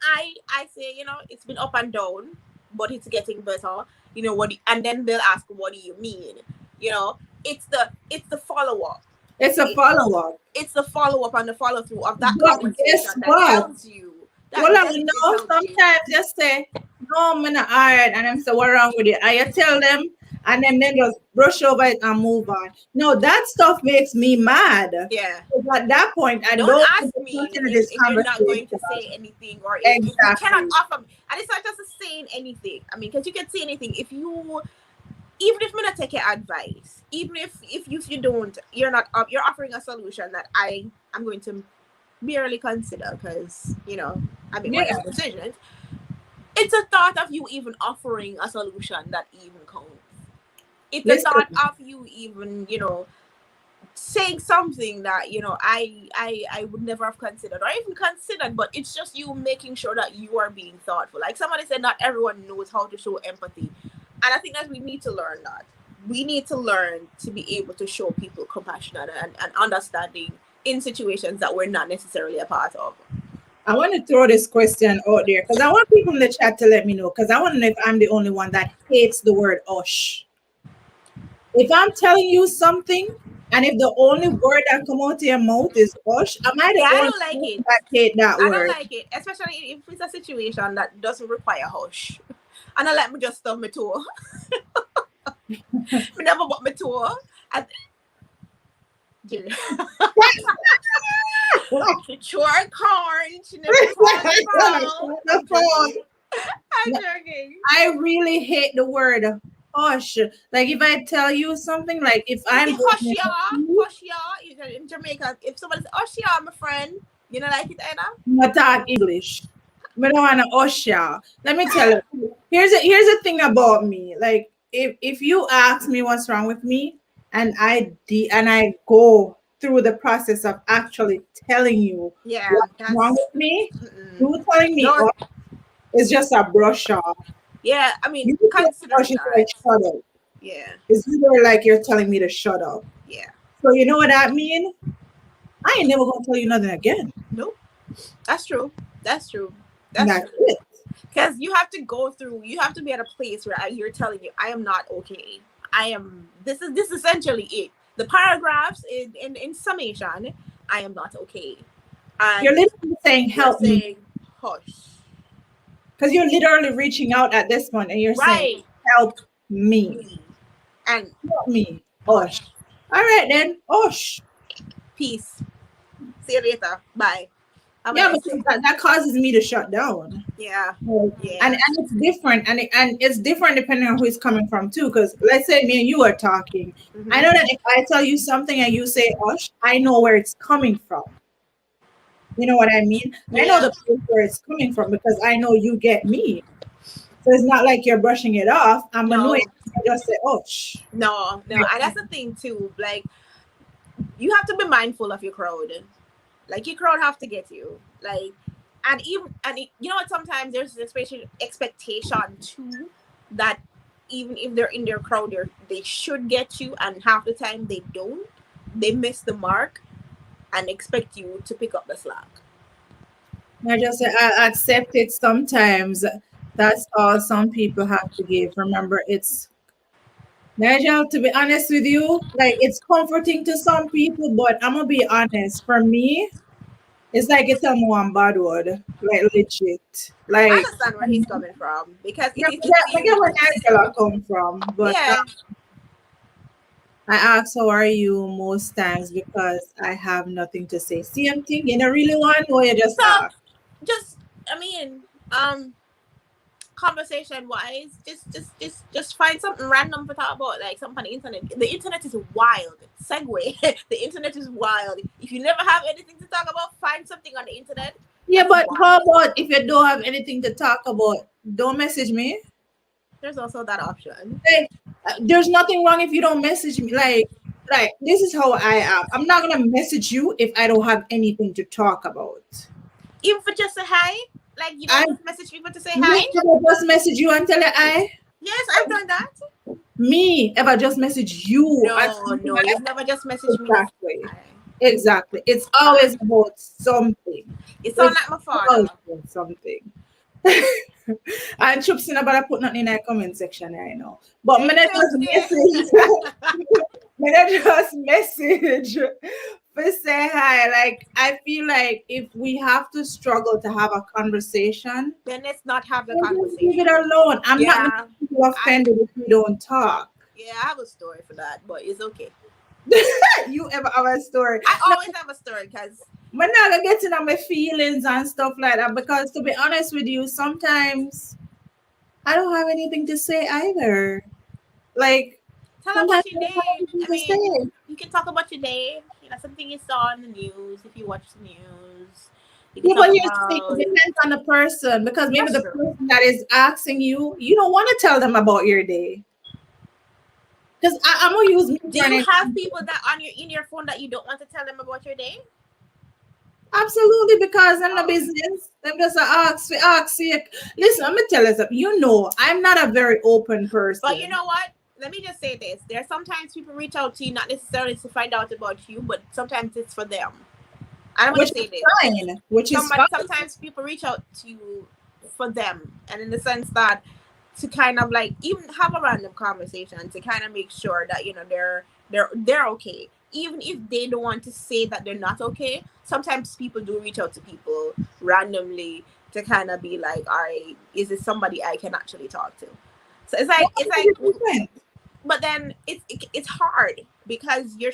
I say, it's been up and down, but it's getting better. And then they'll ask, what do you mean? You know, it's the follow up. It's a It, follow up. it's the follow up and the follow through of that But conversation guess that what? tells you Well, that I definitely know tells you. sometimes just say, no, I'm not all right. And I'm say, what wrong with it? I tell them, and then they just brush over it and move on. No, that stuff makes me mad. Yeah. Because at that point, I Don't don't want ask to me continue if, this if you're not conversation. going to say anything, or if you cannot Exactly. offer me. And it's not just saying anything. I mean, because you can say anything if you, even if me not take your advice, even if you don't, you're offering a solution that I'm going to merely consider, because I make Yeah. my own decisions. It's a thought of you even offering a solution that even counts. It's the Listen, thought of you even saying something that I would never have considered or even considered, but it's just you making sure that you are being thoughtful. Like somebody said, not everyone knows how to show empathy, and I think that we need to learn that. We need to learn to be able to show people compassion and understanding in situations that we're not necessarily a part of. I want to throw this question out there because I want people in the chat to let me know because I want to know if I'm the only one that hates the word "osh." If I'm telling you something, and if the only word that come out of your mouth is "osh," am I Yeah, the I only don't like person it. that hate that I don't word? like it, especially if it's a situation that doesn't require hush. And I let me just stub my toe. Me never bought my toe. And she chore corn. She never called me foul. I'm joking. I'm joking. I really hate the word "hush." Like if I tell you something, like if Is I'm it going hush ya? to Hush ya? In Jamaica, if somebody says hush ya, my friend, you know like it either? talk English, we don't want to "hush ya." Let me tell you. Here's the thing about me. Like if you ask me what's wrong with me, and I go through the process of actually telling you Yeah, what's wrong that's. with me, Mm-mm. you telling me No, "oh," is just a brush off. yeah, I mean, You say "hush," considering it's that. like shut up. Yeah, It's either like you're telling me to shut up. yeah. So you know what that mean? I ain't never gonna tell you nothing again. Nope. That's true. That's true. And That's that's true. it. Because you have to be at a place where you're telling you, I am not okay. This is essentially it. The paragraphs in summation, I am not okay. You're And literally saying you're help me. saying, hush. Because you're literally reaching out at this point and you're saying, Right. help me. Me. And Help me. Osh. hush. All right then. Osh. Peace. See you later. Bye. Have a Yeah, nice because day. that causes me to shut down. Yeah. Like, and Yeah. it's different and it's different depending on who it's coming from too. Because let's say me and you are talking. I know Mm-hmm. that if I tell you something and you say Osh, I know where it's coming from. You know what I mean? I know Yeah. the place where it's coming from because I know you get me. So it's not like you're brushing it off. I'm annoyed. No. I just say, oh, shh. No. And that's the thing too. Like, you have to be mindful of your crowd. Like, your crowd have to get you. Like, you know what? Sometimes there's this expectation too that even if they're in their crowd, they should get you, and half the time they don't. They miss the mark and expect you to pick up the slack. I just say, I accept it sometimes. That's all some people have to give. Remember, it's Nigel, to be honest with you, like it's comforting to some people, but I'm gonna be honest. For me, It's like you tell me one bad word, like legit. I Like, understand where he's coming from because yeah, it I get where feels, Angela come from, but yeah. I ask how are you most times because I have nothing to say. Same thing, you don't really want to know, you just So ask. just, I mean, conversation wise, just find something random to talk about, like something on the internet. The internet is wild. Segue. The internet is wild. If you never have anything to talk about, find something on the internet Yeah, that's but how wild. about if you don't have anything to talk about, don't message me. There's also that option. Like, there's nothing wrong if you don't message me. Like this is how I am. I'm not gonna message you if I don't have anything to talk about. Even for just a hi, like you I don't just message people to say Me hi. ever just message you and tell you I Yes, I've done that. me ever just message you and No, tell you no, you've never just messaged me to say exactly. hi. Exactly. It's Hi. always about something. You sound It's like my always father. about something. And Choops never put nothing in the comment section, I know. But Hey, me not just Chelsea. message. Me not just message for say hi. Like I feel like if we have to struggle to have a conversation, Then let's not have the then just leave it conversation. alone. I'm not gonna Yeah, be I offended if we don't talk. yeah, I have a story for that, but it's okay. You ever have a story? I No, always have a story because I'm not gonna get into my feelings and stuff like that because to be honest with you, sometimes I don't have anything to say either. Like tell sometimes about your I don't have day. anything I to mean, say. you can talk about your day. You know, something you saw on the news. If you watch the news, you can Yeah, talk but here's the thing, about. it depends on the person because maybe That's the true. person that is asking you, you don't want to tell them about your day. Because I'm gonna use me Do for an you have example. people that on your in your phone that you don't want to tell them about your day? Absolutely, because I'm the Oh, business. I'm just a ask. Listen, I'm gonna tell you something. You know, I'm not a very open but you person, know what? Let me just say this: there are sometimes people reach out to you not necessarily to find out about you, but sometimes it's for them. And I'm gonna which say is this: fine. Which is somebody fine. sometimes people reach out to you for them, and in the sense that to kind of like even have a random conversation to kind of make sure that you know they're okay, even if they don't want to say that they're not okay. Sometimes people do reach out to people randomly to kind of be like, all right, is this somebody I can actually talk to? So it's like 100%. but then it's hard because they're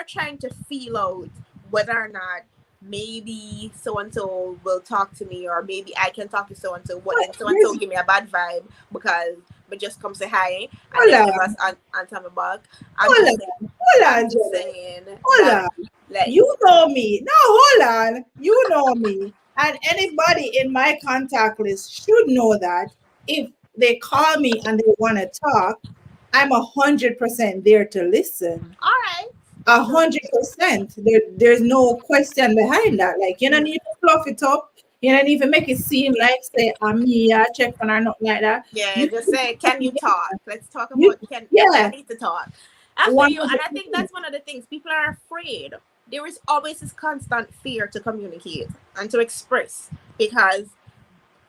trying to feel out whether or not maybe so and so will talk to me, or maybe I can talk to so and so, but But then so and so here's give me a bad vibe because but just come say hi and hold then on, never answer me back. I'm hold just on, saying hold I'm on, just Jenny. saying Hold that on. like You know me. No, hold on. You know me. And anybody in my contact list should know that if they call me and they want to talk, I'm 100% there to listen. all right, A true. 100%. There's no question behind that. Like you don't Mm. need to fluff it up. You don't even make it seem like say I'm me, I check on or nothing like that. Yeah, You, just say, can you talk? Let's talk you, about can I yeah, need to talk? I feel you, and I think 100%. that's one of the things people are afraid. There is always this constant fear to communicate and to express because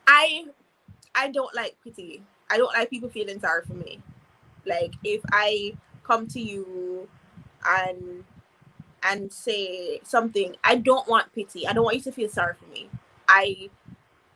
I I don't like pity. I don't like people feeling sorry for me. Like if I come to you and say something, I don't want pity. I don't want you to feel sorry for me. I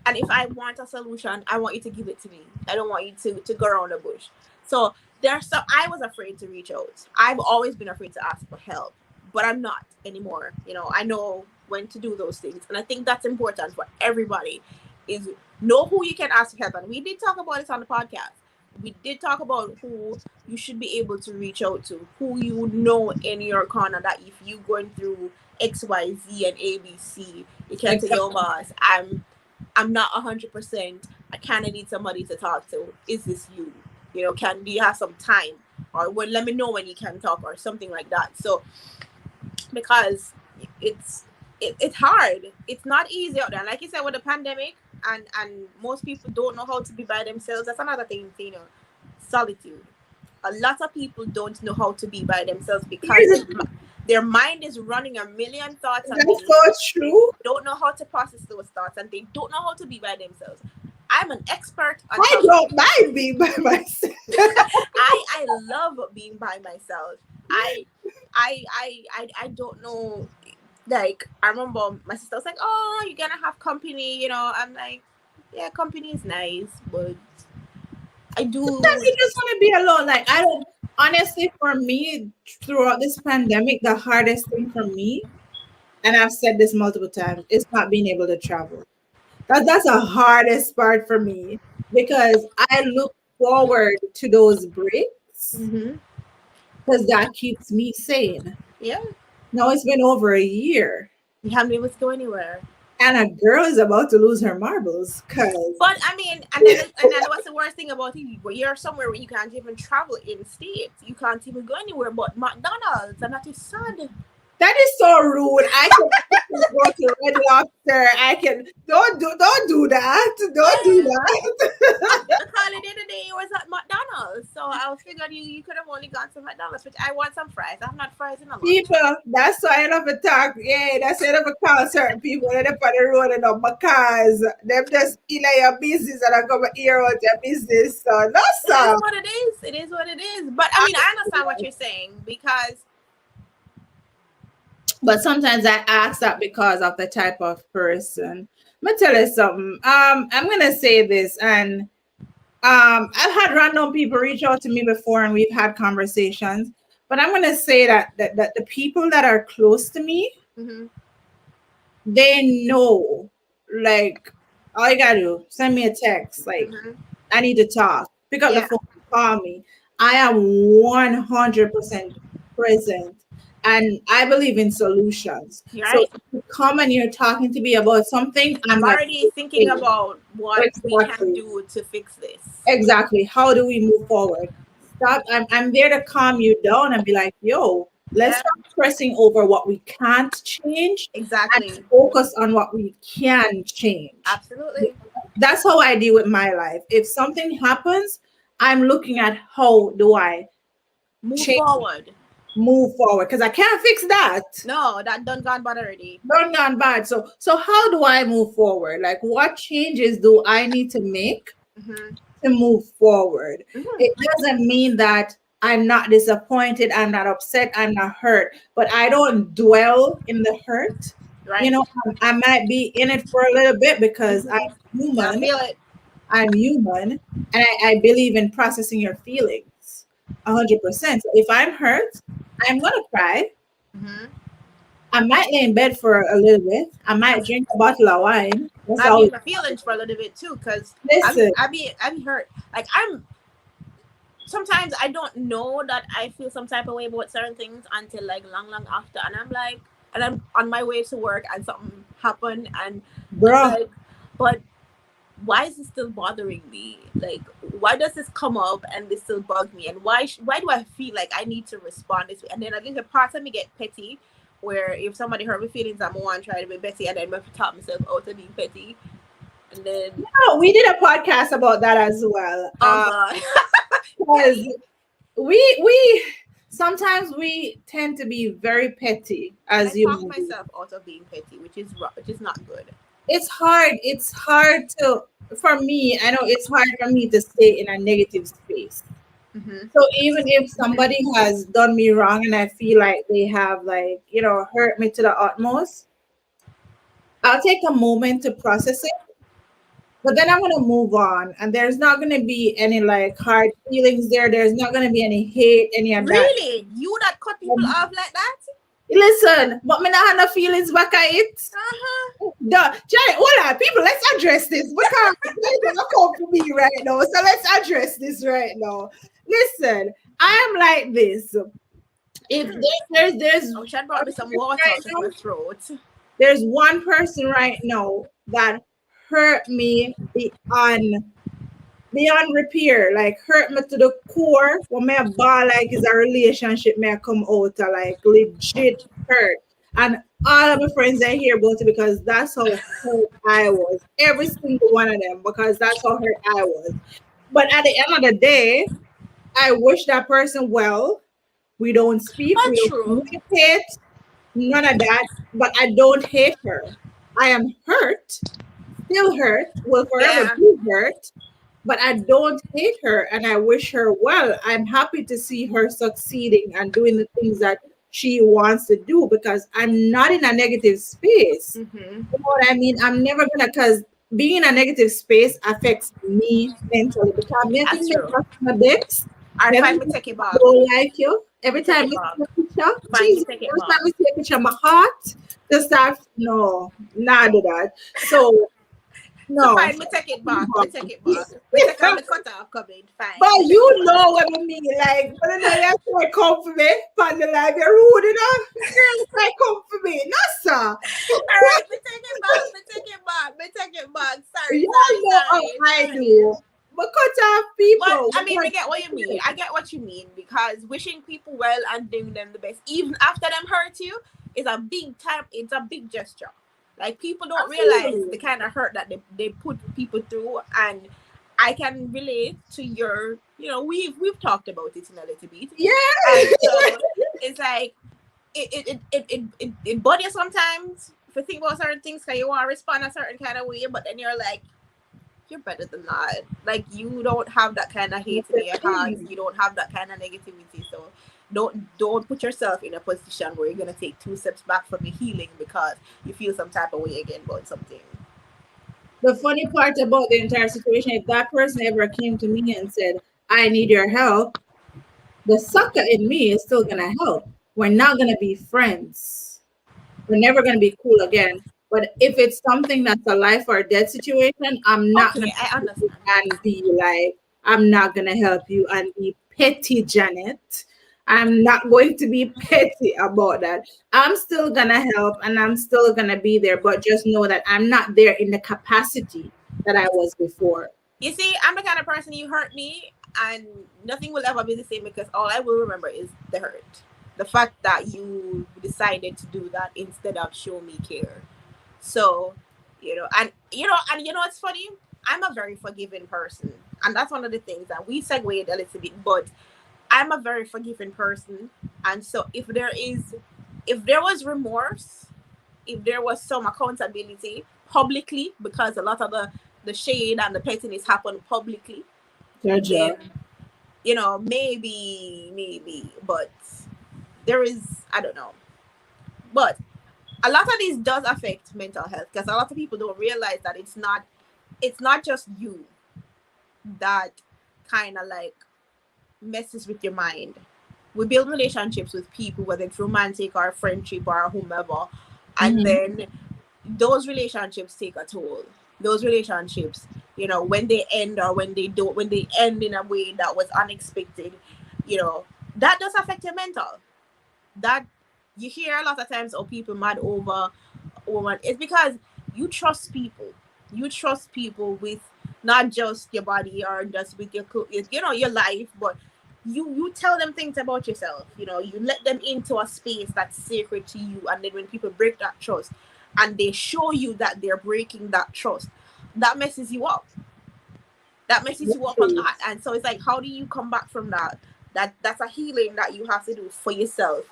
And if I want a solution, I want you to give it to me. I don't want you to go around the bush. So there's so I was afraid to reach out. I've always been afraid to ask for help, but I'm not anymore. You know, I know when to do those things, and I think that's important for everybody. Is know who you can ask for help, and we did talk about this on the podcast. We did talk about who you should be able to reach out to, who you know in your corner that if you going through X, Y, Z, and A, B, C, you can say, "Yo, Exactly. boss, I'm not 100%. I kind of need somebody to talk to. Is this you? You know, do you have some time? Or well, let me know when you can talk or something like that." So because it's it's hard. It's not easy out there. Like you said with the pandemic, and most people don't know how to be by themselves. That's another thing, you know, solitude. A lot of people don't know how to be by themselves because Here's the their mind is running a million thoughts and That's so they true. don't know how to process those thoughts and they don't know how to be by themselves. I'm an expert on I talking. don't mind being by myself. I love being by myself. I I don't know. Like I remember my sister was like, "Oh, you're gonna have company," you know. I'm like, "Yeah, company is nice, but I Sometimes do." you just want to be alone. Like I don't honestly for me throughout this pandemic, the hardest thing for me, and I've said this multiple times, is not being able to travel. That's the hardest part for me because I look forward to those breaks Mm-hmm. because that keeps me sane. Yeah, Now it's been over a year, you haven't been able to go anywhere. and a girl is about to lose her marbles because But I mean, and then what's the worst thing about it? You're somewhere where you can't even travel in states. You can't even go anywhere but McDonald's, and that is sad. that is so rude. I can go to Red Lobster. I can don't do that. Don't do Yeah, that. the holiday today was at McDonald's, so I was figuring you could have only gone to McDonald's, which I want some fries. I have not fries in a long time. People, that's why I love to talk. Yeah, that's why I love to call certain people that up on the road and up because them just in your business and I come hear out your business. So no It is sir. what it is. It is what it is. But I mean, I understand what you're saying because But sometimes I ask that because of the type of person. Let me tell you something. I'm gonna say this, and I've had random people reach out to me before, and we've had conversations. But I'm gonna say that the people that are close to me, hmm they know, like, all you gotta do, send me a text, like, hmm I need to talk. Pick up the yeah, phone, call me. I am 100% present. And I believe in solutions. you're So right. if you come and you're talking to me about something, I'm I'm like, already thinking okay, about what we can exactly. do to fix this. Exactly. How do we move forward? Stop. I'm there to calm you down and be like, yo, let's Yeah, stop stressing over what we can't change and exactly. focus on what we can change. Absolutely. That's how I deal with my life. If something happens, I'm looking at how do I Move change, forward. move forward because I can't fix that. No, that done gone bad already. Done gone bad. So how do I move forward? Like what changes do I need to make hmm to move forward? hmm It doesn't mean that I'm not disappointed, I'm not upset, I'm not hurt, but I don't dwell in the hurt. You Right. know, I might be in it for a little bit because I'm Gotta human. feel it. I'm human, and I believe in processing your feelings 100%. So if I'm hurt, I'm gonna cry. hmm I might lay in bed for a little bit. I might drink a bottle of wine. That's Might be all. in my feelings for a little bit too, cause Listen, I be hurt. Like I'm sometimes I don't know that I feel some type of way about certain things until like long after, and I'm like, and I'm on my way to work and something happened, and I'm bro. like, but why is this still bothering me? Like, why does this come up and this still bug me? And why do I feel like I need to respond this way? And then I think the part of me get petty, where if somebody hurt my feelings, I'm one trying to be petty, and then I talk myself out of being petty, and then Oh, we did a podcast about that as well. oh god, Because we sometimes we tend to be very petty and I as talk human beings. myself out of being petty, which is not good. It's hard. It's hard to for me. I know it's hard for me to stay in a negative space. hmm So even if somebody has done me wrong and I feel like they have like, hurt me to the utmost, I'll take a moment to process it, but then I'm gonna move on. And there's not gonna be any like hard feelings there. There's not gonna be any hate, any of that. Really, you that cut people off like that? Listen, but me not have no feelings back at it. Uh-huh. Janet, hold on, people, let's address this because it's not come for me right now. So let's address this right now. Listen, I'm like this. If there's I wish I'd brought one me some person water right out of now, my throat. there's one person right now that hurt me beyond repair, like hurt me to the core. When me a ball like is a relationship, may I come out like legit hurt. And all of my friends are here about it because that's how hurt I was. Every single one of them, because that's how hurt I was. But at the end of the day, I wish that person well. We don't speak, But we don't true. communicate, none of that. But I don't hate her. I am hurt, still hurt, will forever Yeah. be hurt, but I don't hate her and I wish her well. I'm happy to see her succeeding and doing the things that she wants to do because I'm not in a negative space. Mm-hmm. You know what I mean? I'm never gonna, because being in a negative space affects me mentally because me That's think true. my dicks. All right, Me fine, think me take it I back. don't like you. Me Every take time it we back. see a picture, Fine, me Jesus, take it every time back. we see a picture, my heart just starts, no, not do that. So So no. fine, me take it back. Me take it back. Me take out me cut off coming. But Fine, me take it you back. know what I mean. Like, but I know you're trying to come for me. Pan the life, you're rude enough. Girl, you try to come for me. No, sir. All right, me take it back. Me take it back. Me take it back. Sorry, Y'all sorry, know how sorry, I sorry. do. But cut off But people. I mean, I get what you mean. I get what you mean because wishing people well and doing them the best, even after them hurt you, is a big time. It's a big gesture. Like people don't realize Absolutely. the kind of hurt that they put people through, and I can relate to your. You know, we've talked about it in a little bit, Yeah. and so it's like it bothers you sometimes if you think about certain things because you want to respond a certain kind of way, but then you're like, you're better than that. Like you don't have that kind of hate That's in the your heart. thing. You don't have that kind of negativity. So don't put yourself in a position where you're gonna take two steps back from your healing because you feel some type of way again about something. The funny part about the entire situation, if that person ever came to me and said, I need your help, the sucker in me is still going to help. We're not going to be friends. We're never going to be cool again. But if it's something that's a life or death situation, I'm not going Okay, I to understand. and be like, I'm not going to help you and be petty, Janet. I'm not going to be petty about that. I'm still going to help and I'm still going to be there, but just know that I'm not there in the capacity that I was before. You see, I'm the kind of person you hurt me, and nothing will ever be the same because all I will remember is the hurt. The fact that you decided to do that instead of show me care. So, and you know what's funny? I'm a very forgiving person, and that's one of the things that we segued a little bit. But I'm a very forgiving person, and so if there was remorse, if there was some accountability publicly, because a lot of the shade and the pettiness happened publicly, Jojo. then maybe, but there is I don't know, but a lot of this does affect mental health because a lot of people don't realize that it's not just you that kind of like messes with your mind. We build relationships with people, whether it's romantic or friendship or whomever, and Mhm. then those relationships take a toll. Those relationships, when they end or when they end in a way that was unexpected, you know, that does affect your mental. That you hear a lot of times, oh, people mad over a woman. It's because you trust people. You trust people with not just your body or just with your life, but you tell them things about yourself. You let them into a space that's sacred to you, and then when people break that trust, and they show you that they're breaking that trust, that messes you up. That messes you up a lot. And so it's like, how do you come back from that? That's a healing that you have to do for yourself,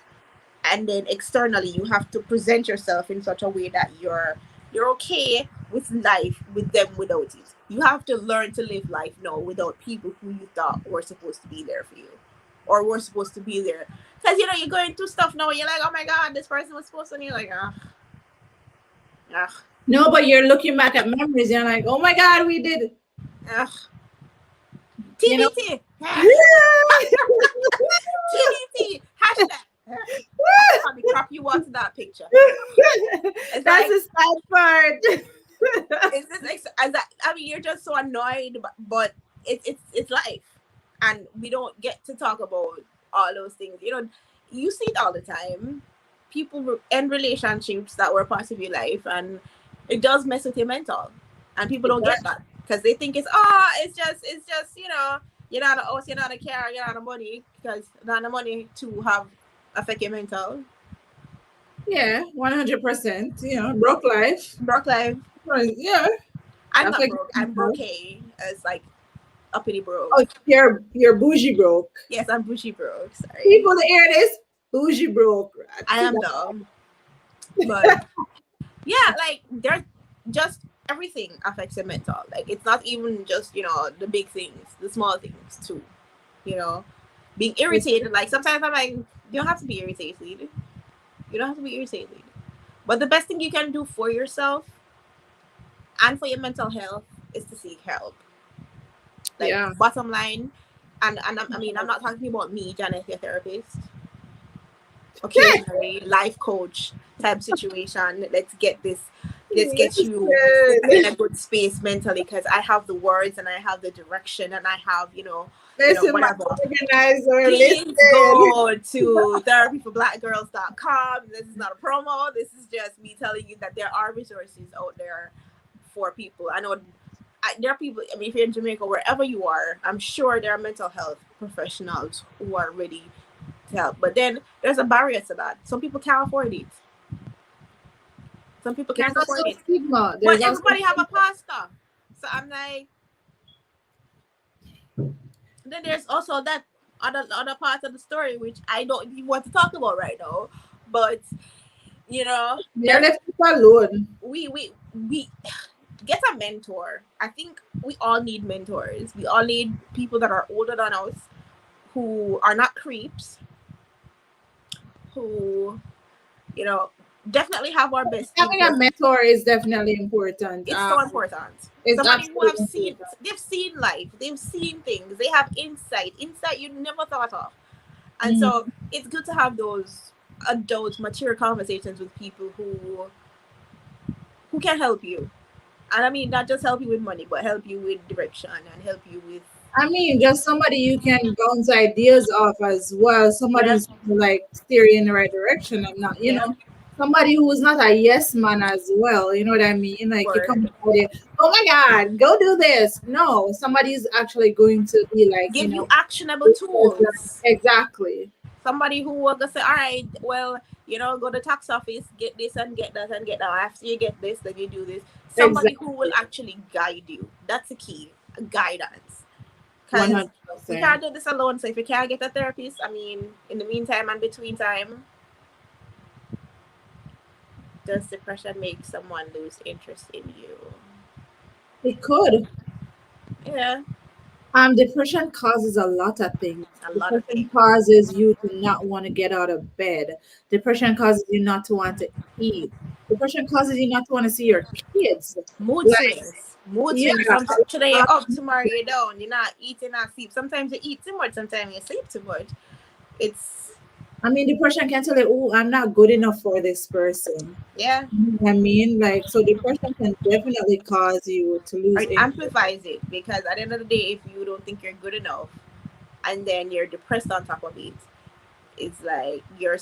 and then externally you have to present yourself in such a way that you're okay with life with them without it. You have to learn to live life now without people who you thought were supposed to be there for you, or were supposed to be there because you're going through stuff now, you're like, oh my god, this person was supposed to, and you're like, ugh, No, but you're looking back at memories. You're like, oh my God, we did it. ugh. You know? TBT. TBT hashtag. I probably crop you onto that picture. It's That's like, the sad part. it's just as I mean, you're just so annoyed, but it's life, and we don't get to talk about all those things. You see it all the time. People end relationships that were part of your life, and it does mess with your mental, and people It don't get does. that because they think it's just you're not a house, you're not a car, you're not a money, because not the money to have affect your mental. Yeah, 100%. You know, broke life. Broke life. Right, yeah, I'm not affect broke. I'm mental. broke. It's like uppity broke. Oh, you're bougie broke. Yes, I'm bushy broke. Sorry. People that hear this, bougie broke. I See am that? dumb. But yeah, like there's just everything affects your mental. Like it's not even just, the big things, the small things too. You know? Being irritated, like sometimes I'm like, you don't have to be irritated. You don't have to be irritated. But the best thing you can do for yourself and for your mental health is to seek help. Like Yeah. bottom line, and I mean, I'm not talking about me, Janet, your therapist. Occasionally, life coach type situation. Let's get you in Listen, a good space mentally, because I have the words and I have the direction and I have, listen, my whatever. organizer, Please listen. go to therapyforblackgirls.com. This is not a promo. This is just me telling you that there are resources out there for people. I know there are people, I mean, if you're in Jamaica, wherever you are, I'm sure there are mental health professionals who are ready to help. But then there's a barrier to that. Some people can't afford it. Some people There's can't afford also it. stigma. But There's also everybody have a pastor. So I'm like, then there's also that other part of the story which I don't even want to talk about right now. But they're left alone. we get a mentor. I think we all need mentors. We all need people that are older than us, who are not creeps, who definitely have our best Having a interest. mentor is definitely important. It's so important. It's Somebody who have absolutely seen, important. they've seen life, they've seen things, they have insight you never thought of. And Mhm. so it's good to have those adult, mature conversations with people who can help you. And I mean, not just help you with money, but help you with direction and help you with, I mean, just somebody you can bounce ideas off as well. Somebody yeah, who's like steer you in the right direction. I'm not, yeah, somebody who's not a yes man as well. You know what I mean? Like you come word. up with it, oh my God, go do this. No, somebody's actually going to be like, Give you actionable tools. exactly. Somebody who will go say, all right, well, go to tax office, get this and get that and get that. After you get this, then you do this. Somebody who will Exactly. actually guide you. That's the key, guidance. Because we 100%. can't do this alone. So if you can't get a therapist, I mean, in the meantime and between time, does depression make someone lose interest in you? It could. Yeah, Depression causes a lot of things. a lot of Depression things. causes you to not want to get out of bed. Depression causes you not to want to eat. Depression causes you not to want to see your kids. Mood Like, swings. Mood yeah, swings. From today you're um, up, tomorrow you're down. You're not eating, not sleep. Sometimes you eat too much, sometimes you sleep too much. It's, I mean, depression can tell you, oh, I'm not good enough for this person. yeah, You know what I mean, like, so depression can definitely cause you to or lose it interest. amplifies it, because at the end of the day, if you don't think you're good enough and then you're depressed on top of it, it's like you're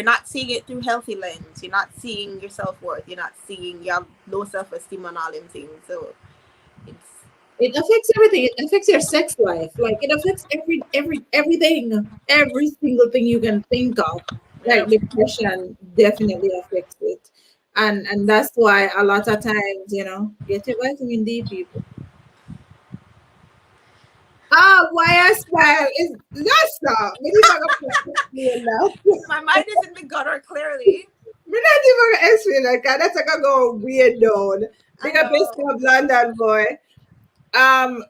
not seeing it through healthy lens. You're not seeing your self-worth. You're not seeing, you have low self-esteem and all them things. So it's, It affects everything. It affects your sex life. Like it affects everything, every single thing you can think of. yeah. Like depression definitely affects it, and that's why a lot of times, get your vitamin D, people. Ah, why I smile is that's stop. Me not gonna explain now. My mind is in the gutter, clearly. Me not even gonna explain that. 'Cause that's gonna go weird down. I Big up know. yourself, London boy. Um,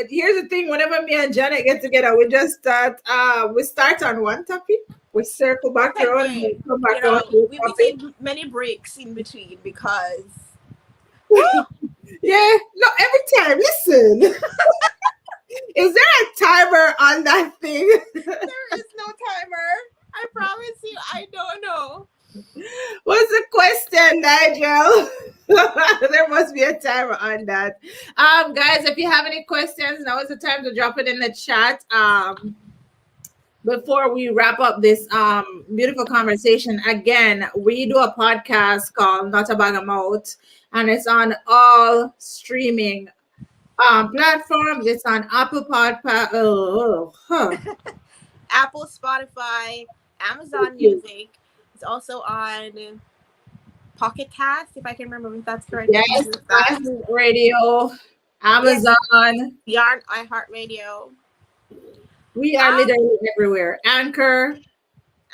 Here's the thing: whenever me and Janet get together, we just start. We start on one topic, we circle back Sometimes around, and we come you back around know, to the we topic. take many breaks in between because woo, Yeah, no, every time. Listen, is there a timer on that thing? there is no timer. I promise you, I don't know. What's the question, Nigel? There must be a timer on that. Guys, if you have any questions, now is the time to drop it in the chat. Before we wrap up this beautiful conversation, again, we do a podcast called Not a Bag of Mouth, and it's on all streaming platforms. It's on Apple Podcast. Oh, huh. Apple, Spotify, Thank Amazon you. Music. It's also on Pocket Cast, if I can remember if that's correct. You can Yes, use that. Radio, Yes, Amazon. Yarn, iHeartRadio, We are um, literally everywhere. Anchor.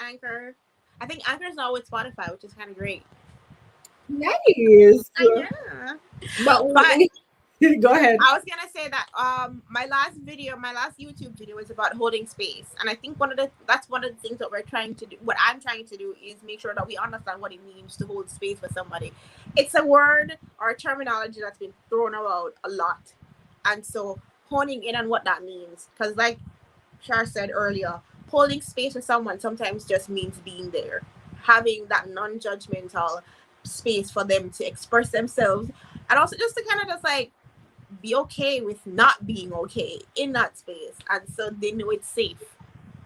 Anchor. I think Anchor's now with Spotify, which is kind of great. Nice. Yeah. But But Go ahead. I was gonna say that my last video, my last YouTube video was about holding space, and I think that's one of the things that we're trying to do. What I'm trying to do is make sure that we understand what it means to hold space for somebody. It's a word or a terminology that's been thrown around a lot, and so honing in on what that means, because like Shar said earlier, holding space for someone sometimes just means being there, having that non-judgmental space for them to express themselves, and also just to kind of just like be okay with not being okay in that space. And so they know it's safe.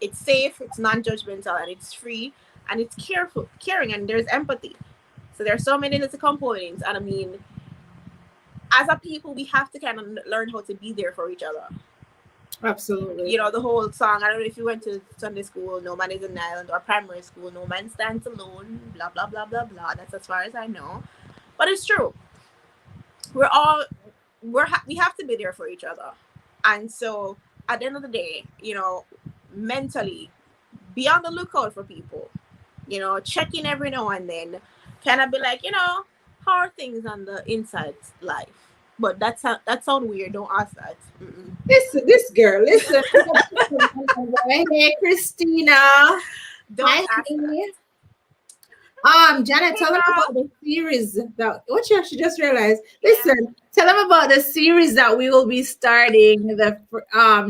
It's safe, it's non-judgmental, and it's free, and it's careful, caring, and there's empathy. So there are so many little components. And I mean, as a people, we have to kind of learn how to be there for each other. Absolutely. You know, the whole song, I don't know if you went to Sunday school, No Man is an Island, or primary school, No Man Stands Alone, blah, blah, blah, blah, blah. That's as far as I know. But it's true. We're all we have to be there for each other. And so at the end of the day, you know, mentally be on the lookout for people, you know, check in every now and then, kind of be like, you know, how are things on the inside life? But that sound weird, don't ask that. Mm-mm. This girl, listen. Hey, Christina. Don't Hi, ask that. honey. Janet, Hey tell them girl. about the series that what you actually just realized. Yeah. Listen, tell them about the series that we will be starting the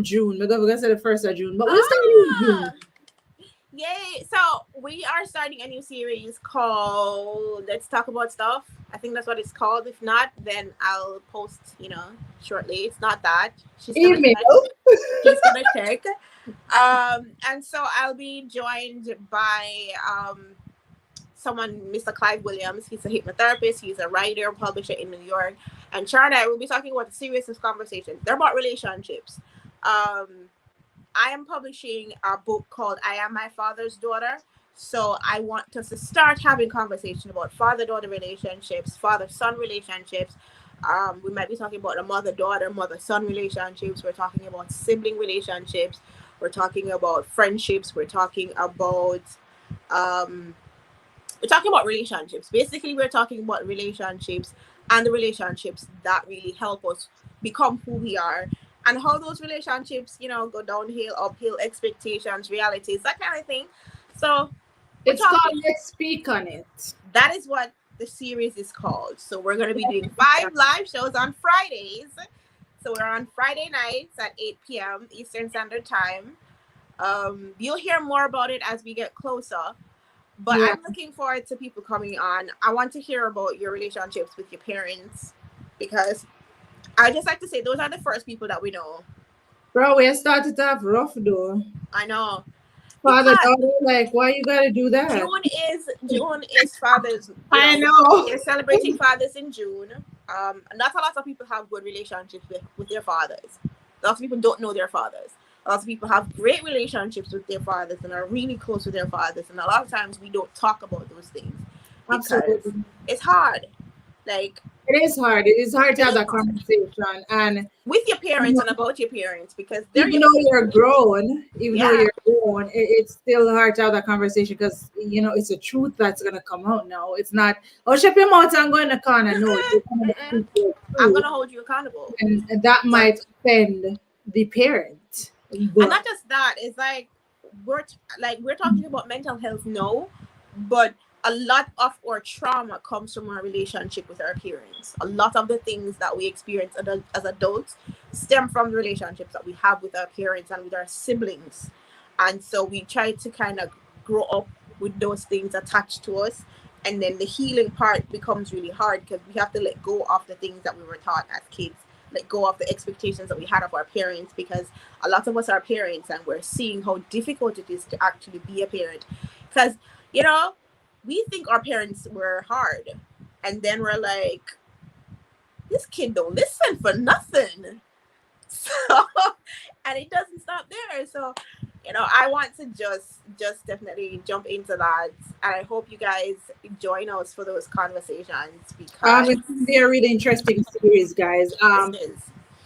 June. We're gonna say the 1st of June, but we'll start in Ah, June. yay. So we are starting a new series called Let's Talk About Stuff. I think that's what it's called. If not, then I'll post, you know, shortly. It's not that. She's gonna Email. check. She's gonna check. And so I'll be joined by someone, Mr. Clive Williams. He's a hypnotherapist, he's a writer, publisher in New York. And Char and I will be talking about the serious conversations. They're about relationships. I am publishing a book called I Am My Father's Daughter. So I want us to start having conversation about father-daughter relationships, father-son relationships. We might be talking about the mother-daughter, mother-son relationships. We're talking about sibling relationships. We're talking about friendships. We're talking about relationships. Basically, we're talking about relationships and the relationships that really help us become who we are, and how those relationships, you know, go downhill, uphill, expectations, realities, that kind of thing. So we're It's called talking. Let's Speak on It. That is what the series is called. So we're going to be doing 5 live shows on Fridays. So we're on Friday nights at 8 p.m. Eastern Standard Time. You'll hear more about it as we get closer. But Yeah. I'm looking forward to people coming on. I want to hear about your relationships with your parents, because I just like to say those are the first people that we know. Bro, we started off rough though. I know. Father, Because daughter, like, why you gotta do that? June is Father's. I know. They're celebrating fathers in June. Not a lot of people have good relationships with their fathers. Lots of people don't know their fathers. Lots of people have great relationships with their fathers and are really close with their fathers. And a lot of times we don't talk about those things because Absolutely. it's hard. Like, It is hard. It is hard to it have is that conversation. And with your you parents know, and about your parents, because they're even your though you're grown, yeah. it's still hard to have that conversation because it's a truth that's gonna come out now. It's not, oh, shut your mouth and go in the corner. No, you're gonna speak your I'm truth, gonna hold you accountable. and that But might offend the parent. and But not just that, it's like we're talking about mental health, no, but a lot of our trauma comes from our relationship with our parents. A lot of the things that we experience as adults stem from the relationships that we have with our parents and with our siblings. And so we try to kind of grow up with those things attached to us, and then the healing part becomes really hard because we have to let go of the things that we were taught as kids, let go of the expectations that we had of our parents, because a lot of us are parents and we're seeing how difficult it is to actually be a parent. Because, you know, we think our parents were hard, and then we're like, this kid don't listen for nothing. So, and it doesn't stop there. So, I want to just definitely jump into that, and I hope you guys join us for those conversations, because it's gonna be a really interesting series, guys. this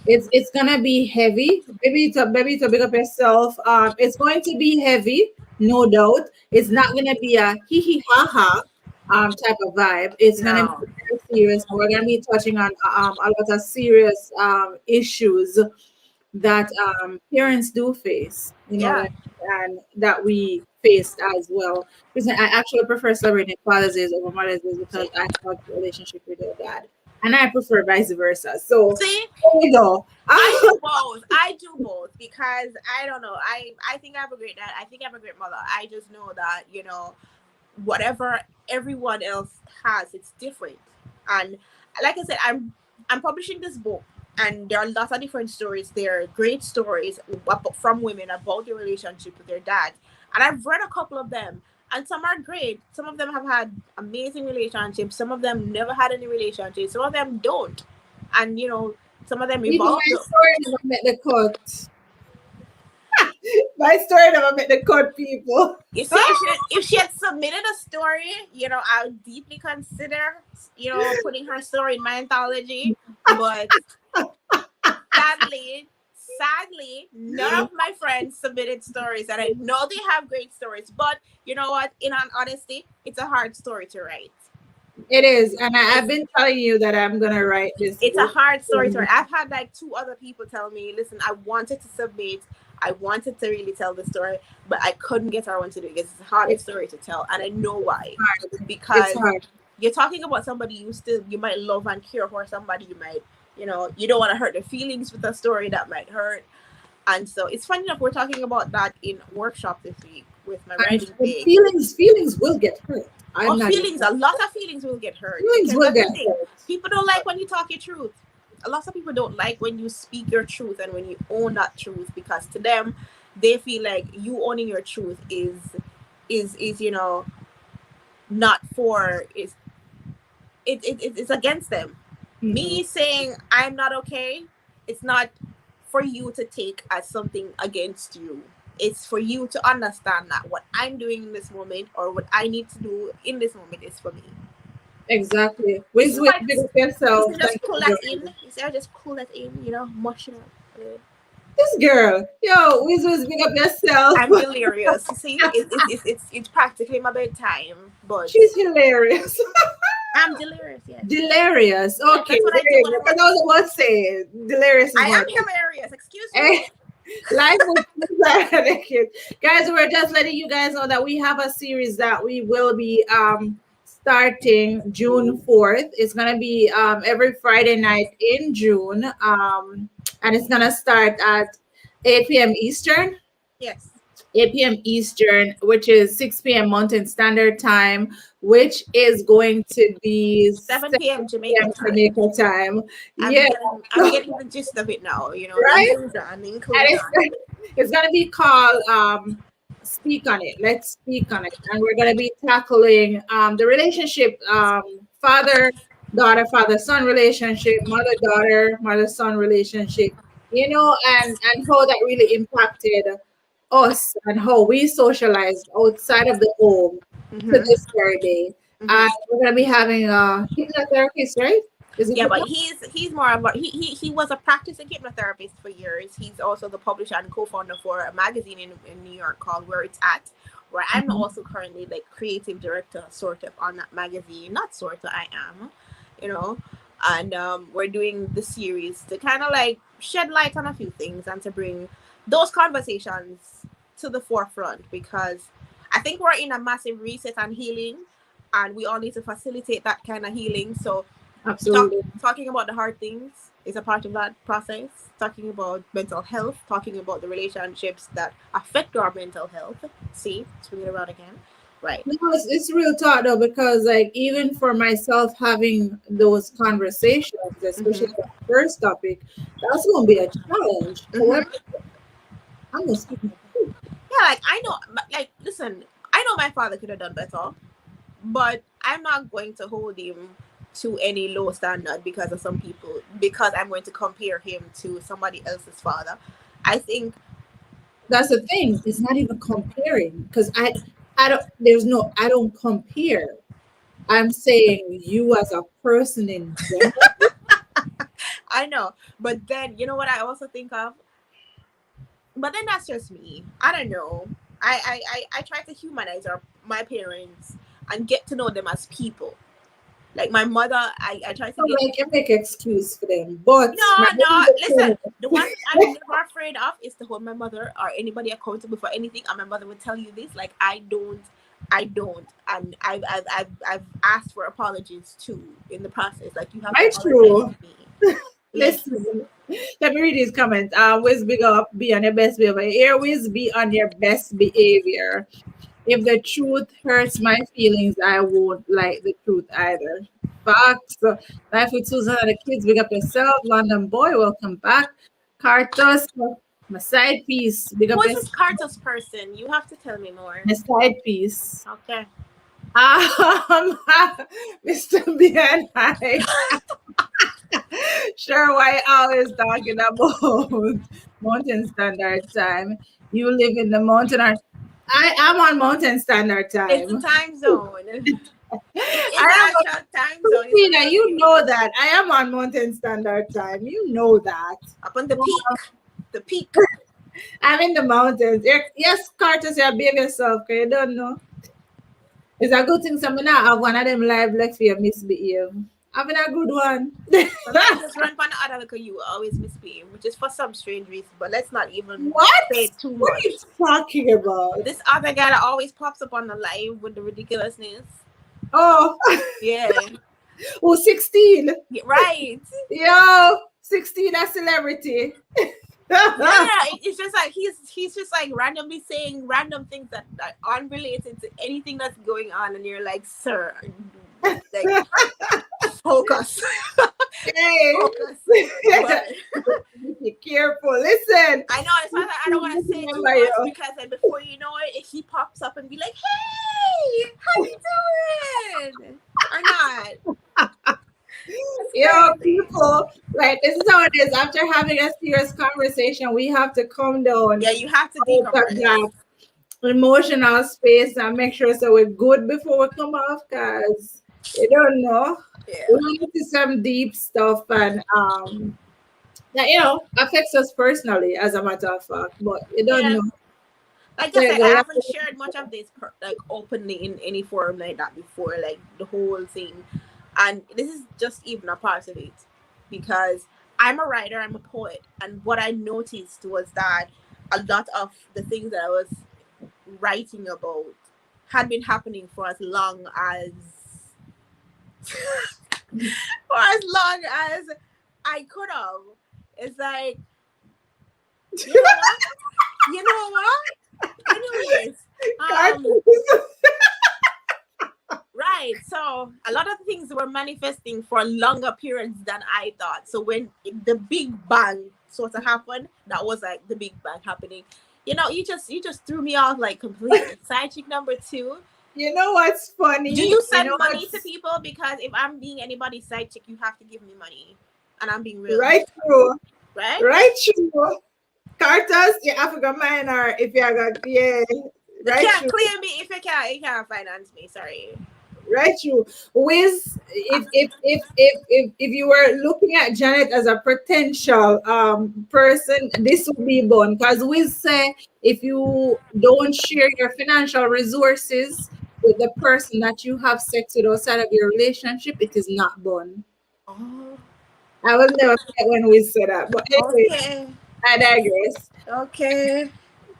is It's gonna be heavy. Maybe to big up yourself. It's going to be heavy, no doubt. It's not gonna be a hee hee ha ha type of vibe. It's gonna be no. serious. We're going to be touching on a lot of serious issues that parents do face, Yeah. and that we faced as well. Because I actually prefer celebrating Father's Day over Mother's Day because I have a relationship with your dad, and I prefer vice versa. So See, there we go. I do both. I do both because I don't know. I think I have a great dad. I think I have a great mother. I just know that whatever everyone else has, it's different. And like I said, I'm publishing this book, and there are lots of different stories. There are great stories from women about their relationship with their dad, and I've read a couple of them. And some are great. Some of them have had amazing relationships. Some of them never had any relationships. Some of them don't. And some of them Even evolved. my story never met the cut. My story never met the cut, people. You see, if she had submitted a story, I would deeply consider, putting her story in my anthology. But sadly, none of my friends submitted stories, and I know they have great stories. But you know what? In all honesty, it's a hard story to write. It is, and I've It's been telling you that I'm gonna write this it's a book. hard story to write. I've had like two other people tell me, listen, I wanted to submit, I wanted to really tell the story, but I couldn't get everyone to do it because it's the hardest story to tell, and I know why. It's Because hard. you're talking about somebody you might love and care for, somebody you might, you don't want to hurt their feelings with a story that might hurt. And so it's funny enough, we're talking about that in workshop this week with my writing And gig. feelings will get hurt. I'm Or not even. feelings, a lot of feelings will get hurt Feelings because will that's get the thing. hurt. People don't like when you talk your truth. A lot of people don't like when you speak your truth and when you own that truth, because to them, they feel like you owning your truth is not for it's against them. Mhm. Me saying I'm not okay, it's not for you to take as something against you. It's for you to understand that what I'm doing in this moment or what I need to do in this moment is for me. Exactly. You see With what? big up You yourself. see, Thank just you pull for that in. joining. You see, I just pull that in. Mush it up. This girl, yo, with big up yourself. I'm delirious. You see, it's practically my bedtime, but She's hilarious. I'm delirious. Yes, Delirious. yeah, Okay, that's what I there do you when go. I'm Because I writing was stories. about to say delirious is I more. am hilarious. Excuse Eh, me. life with guys, we're just letting you guys know that we have a series that we will be starting June 4th. It's gonna be every Friday night in June. And it's gonna start at 8 p.m. Eastern. Yes, 8 p.m. Eastern, which is 6 p.m. Mountain Standard Time, which is going to be 7 p.m. 7 Jamaica p.m. time. Jamaica time. I'm Yeah, getting I'm getting the gist of it now. The right? inclusion, the And inclusion. it's gonna be called Speak on It. Let's speak on it. And we're gonna be tackling the relationship, father son relationship, mother daughter, mother son relationship, and how that really impacted us and how we socialized outside of the home to Mm-hmm. this very day. And Mm-hmm. we're gonna be having a hypnotherapist, right? Is it Yeah, but hypnotherapist? he's more of a he was a practicing hypnotherapist for years. He's also the publisher and co-founder for a magazine in New York called Where It's At, where I'm also currently like creative director sort of on that magazine. Not sort of, I am, you know. And we're doing the series to kind of like shed light on a few things and to bring those conversations to the forefront, because I think we're in a massive reset and healing, and we all need to facilitate that kind of healing. So Absolutely. talking about the hard things is a part of that process. Talking about mental health, talking about the relationships that affect our mental health. See, swing it around again. Right. No, it's real talk though, because like even for myself having those conversations, especially Mm-hmm. the first topic, that's gonna be a challenge. However, Mm-hmm. I'm gonna speak my truth. Yeah, like I know, like listen, I know my father could have done better, but I'm not going to hold him to any low standard because of some people, because I'm going to compare him to somebody else's father. I think That's the thing. It's not even comparing because I don't. There's no. I don't compare. I'm saying you as a person in general. I know, but then you know what I also think of. But then that's just me. I don't know. I try to humanize my parents and get to know them as people. Like my mother, I try to So get. like you make excuse for them. But No, my no. Listen, husband the one thing I'm never afraid of is to hold my mother or anybody accountable for anything. And my mother would tell you this, like I don't, and I've asked for apologies too in the process. Like you have to right apologize through. to me. Yes, Listen, let me read these comments. Wiz big up, be on your best behavior. Here, Wiz, be on your best behavior. If the truth hurts my feelings, I won't like the truth either. Facts. So, life with Susan and the kids, big up yourself. London boy, welcome back. Cartos, my side piece, big who up is yourself. this Cartos person? You have to tell me more. My side piece. Okay. Um, Mr. BNI. Sure, why always talking about Mountain Standard Time? You live in the mountain, or I am on Mountain Standard It's the Time. time zone. I am on International time zone. It's Christina, okay. you know that. I am on Mountain Standard Time. You know that. Up on the peak. The peak. I'm in the mountains. Yes, Carter, you behave yourself, because you don't know. It's a good thing somebody now have one of them live left for you misbehave. Having a good one. Sometimes just run on the other look at you always misbehave, which is for some strange reason. But let's not even What? say too What are much. you talking about? This other guy that always pops up on the live with the ridiculousness. Oh, Yeah. oh, 16. Yeah, right. Yo, 16 a celebrity. Yeah, it's just like he's just like randomly saying random things that are unrelated to anything that's going on, and you're like, sir, like focus, Hey. focus. But Be careful. Listen. I know it's not that I don't want to say too Remember much you. because then before you know it, he pops up and be like, "Hey, how you doing?" Or not. That's Yo, crazy. people, like this is how it is. After having a serious conversation, we have to calm down Yeah, you have to out of decompress. that emotional space and make sure so we're good before we come off, cause you don't know. Yeah. We into some deep stuff and that affects us personally, as a matter of fact. But you don't Yeah. know. Like So I you said, I go, haven't shared much of this like openly in any forum like that before, like the whole thing. And this is just even a part of it because I'm a writer, I'm a poet, and what I noticed was that a lot of the things that I was writing about had been happening for as long as for as long as I could have. It's like, you know what? You know what? Anyways, um, right. So a lot of things were manifesting for longer periods than I thought. So when the big bang sort of happened, that was like the big bang happening. You just threw me off like completely. Side chick number two. you know what's Do funny? you You send know money to what's people? Because if I'm being anybody's side chick, you have to give me money, and I'm being real, right through, right? right through. Carters, you have to go minor if you got You right can't through. clear me if you can't finance me. Sorry. Right you. Wiz, if you were looking at Janet as a potential person, this would be born. Because Wiz say if you don't share your financial resources with the person that you have sex with outside of your relationship, it is not born. Oh, I will never forget when Wiz said that. But anyway, okay. I digress. Okay.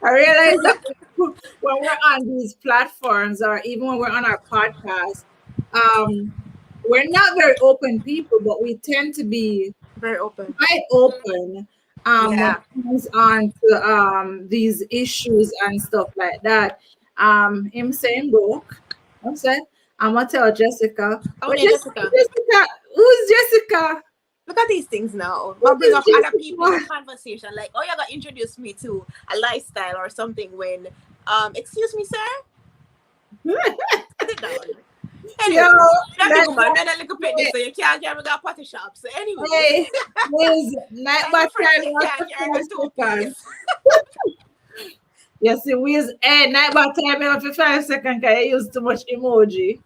I realize that when we're on these platforms or even when we're on our podcast, um, we're not very open people, but we tend to be Very open. quite open when Yeah. it comes on to these issues and stuff like that. Him saying book. I'm saying I'm gonna tell Jessica. Oh, But yeah, Jessica. Jessica, who's Jessica? Look at these things now. Who But bring is up other people in the Jessica? conversation. Like, oh, you got introduced me to a lifestyle or something when, excuse me, sir? Sit down. Yo, Anyways, that big that, woman, then a little that, pit so you can't carry a potty shop. So, anyways, hey, Wiz, night tell by your friend time, you you can't carry have a to two 5 seconds. piece. You see, Wiz, hey, night by time, you have to 5 seconds because you use too much emoji.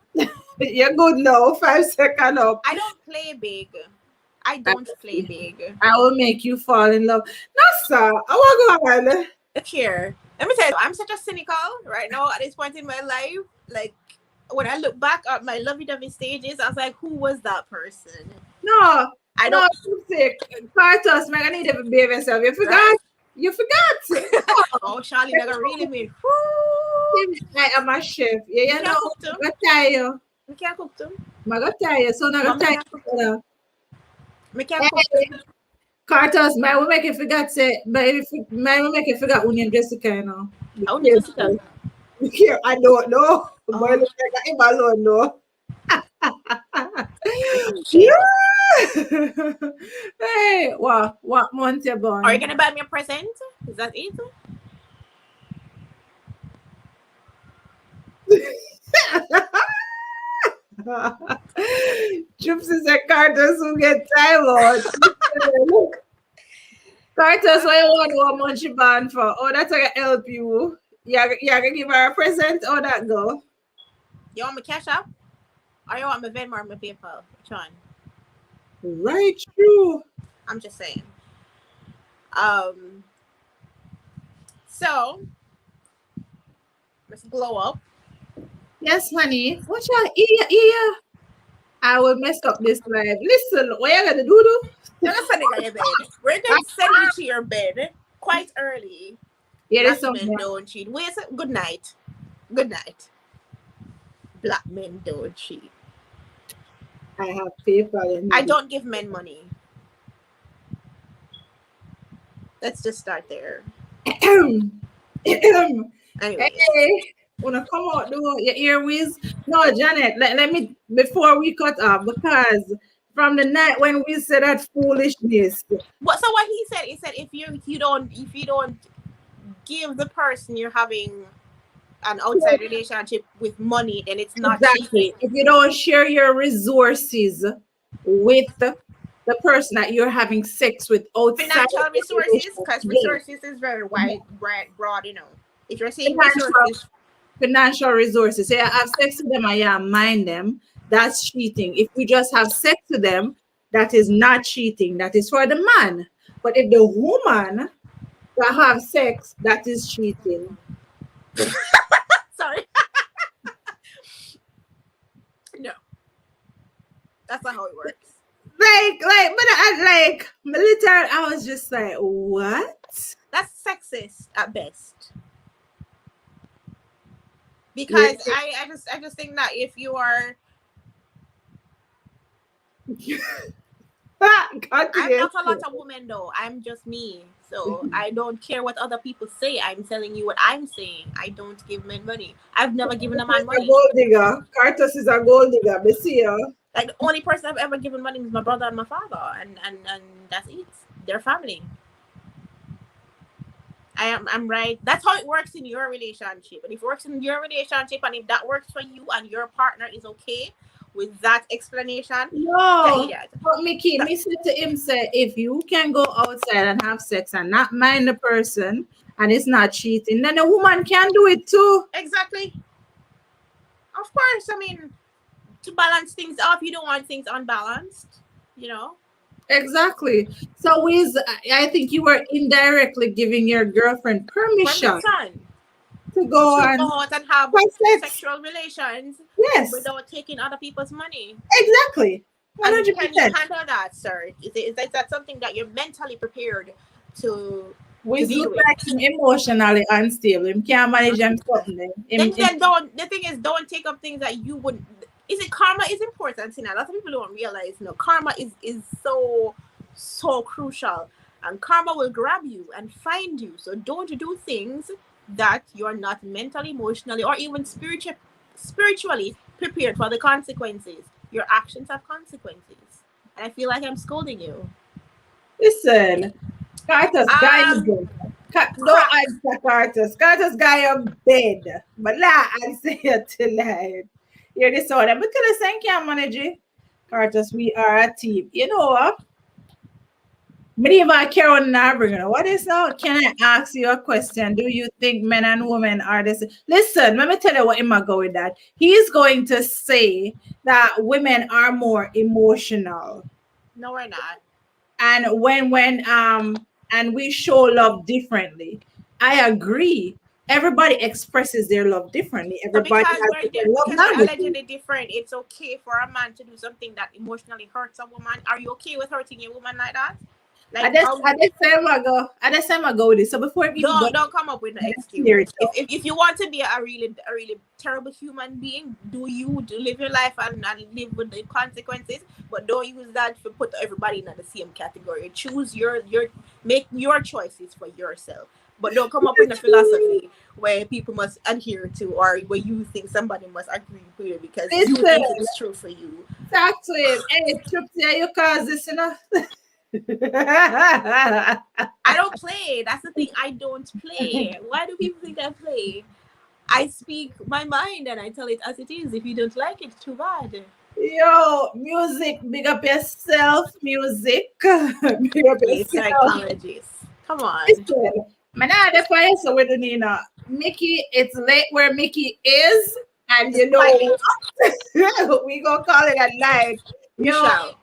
You're good now, 5 seconds up. I don't play big. I I don't play big. I will make you fall in love. No, sir, I want to go on. Look here. Let me tell you, I'm such a cynical right now at this point in my life. Like, when I look back at my lovey-dovey stages, I was like, who was that person? No, I no, don't. sick. Cartos, man, I need to behave yourself. You Right? forgot. You forgot. Oh, Charlie never really made. Whoo! I am a chef. Me Yeah, you know, can't cook them. I tell you. Me can't cook them. I got tell you. So I got But me tell can't cook. you. Me can't cook Hey, them. Cartos, man, we make you forget say, but if man, we make you forget onion Jessica, you know. Be I only Jessica. careful. Be careful. I don't know. Boy, Oh, look like him alone, no. shit. Hey, what month you Are you born? gonna buy me a present? Is that it? Chips is a Cartos who get time out. Look, Cartos, what you want what month she born for? Oh, that's gonna help you. You gonna give her a present? Oh, that go. You want me cash up? Or you want me Venmo or my PayPal? Which one? Right, true. I'm just saying. Um. So let's glow up. Yes, honey. What's your ear? I will mess up this live. Listen, what you gonna do? You're not sending on your bed. We're going to send you to your bed quite early. Yeah, Black this song. men don't cheat. Wait, good night. Good night. Black men don't cheat. I have PayPal in I don't give men money. Let's just start there. Anyways. Hey, wanna come out do your ear whiz? No, Janet, let me before we cut off because from the night when we said that foolishness. What he said if you don't give the person you're having an outside relationship with money, then it's not cheating. Exactly. If you don't share your resources with the person that you're having sex with outside Financial the resources, relationship, because yes. resources is very wide, broad, you know. If you're saying Financial, resources, financial resources. So you have sex with them and you mind them, that's cheating. If you just have sex with them, that is not cheating. That is for the man. But if the woman that have sex, that is cheating. sorry, no, that's not how it works. But military, I was just like, what? That's sexist at best. Because I just think that if you are, I'm not a lot of women though. I'm just me. So I don't care what other people say. I'm telling you what I'm saying. I don't give men money. I've never given a man A money. gold digger. Cartus is a gold digger. Me see ya. Like the only person I've ever given money is my brother and my father, and that's it. They're family. I'm right. That's how it works in your relationship. And if it works in your relationship, and if that works for you, and your partner is okay with that explanation, No. yeah, But Mickey, me said to him, say, if you can go outside and have sex and not mind the person and it's not cheating, then a woman can do it too. exactly. Of course, I mean, to balance things off, you don't want things unbalanced, you know. Exactly. So I think you were indirectly giving your girlfriend permission Permission to go to and go out and have have sex. sexual relations Yes, without taking other people's money. exactly. And can you 100%. handle that, sir? Is that something that you're mentally prepared to Wiz deal look with? like him emotionally unstable. Him can't manage him something. Then don't. The thing is, don't take up things that you wouldn't. Is it karma is important? You know, a lot of people don't realize. You know, karma is so crucial, and karma will grab you and find you. So don't do things that you're not mentally, emotionally, or even spiritually prepared for the consequences. Your actions have consequences, and I feel like I'm scolding you. Listen, Carter's guy in bed. Don't Crack. answer Carter's. Carter's guy in bed. But la answer you tonight. You're this one. But tell us, thank you, manager. Carter's, we are a team. You know what? Medieval Karen Narbringer, what is now? Can I ask you a question? Do you think men and women are the same? Listen, let me tell you what Emma go with that. He's going to say that women are more emotional. No, we're not. And when and we show love differently. I agree. everybody expresses their love differently. So Everybody has different love because we're languages. allegedly different, it's okay for a man to do something that emotionally hurts a woman. Are you okay with hurting a woman like that? Like how At this time I go with this. So before we even go, don't come up with an let's excuse. clear it up. If you want to be a really terrible human being, do live your life and live with the consequences, but don't use that to put everybody in the same category. Choose your make your choices for yourself. But don't come up with a philosophy where people must adhere to, or where you think somebody must agree with you because you Listen, think it's true for you. talk to him. Hey, Trip, you cause this, you know. I don't play. That's the thing. I don't play. Why do people think I play? I speak my mind and I tell it as it is. If you don't like it, too bad. Yo, music, big up yourself, music. Big up A yourself. psychologist. Come on. Listen, man, I the fire so we don't need Mickey, it's late where Mickey is, and It's you quite know late. we gonna call it a night. We Yo, shall.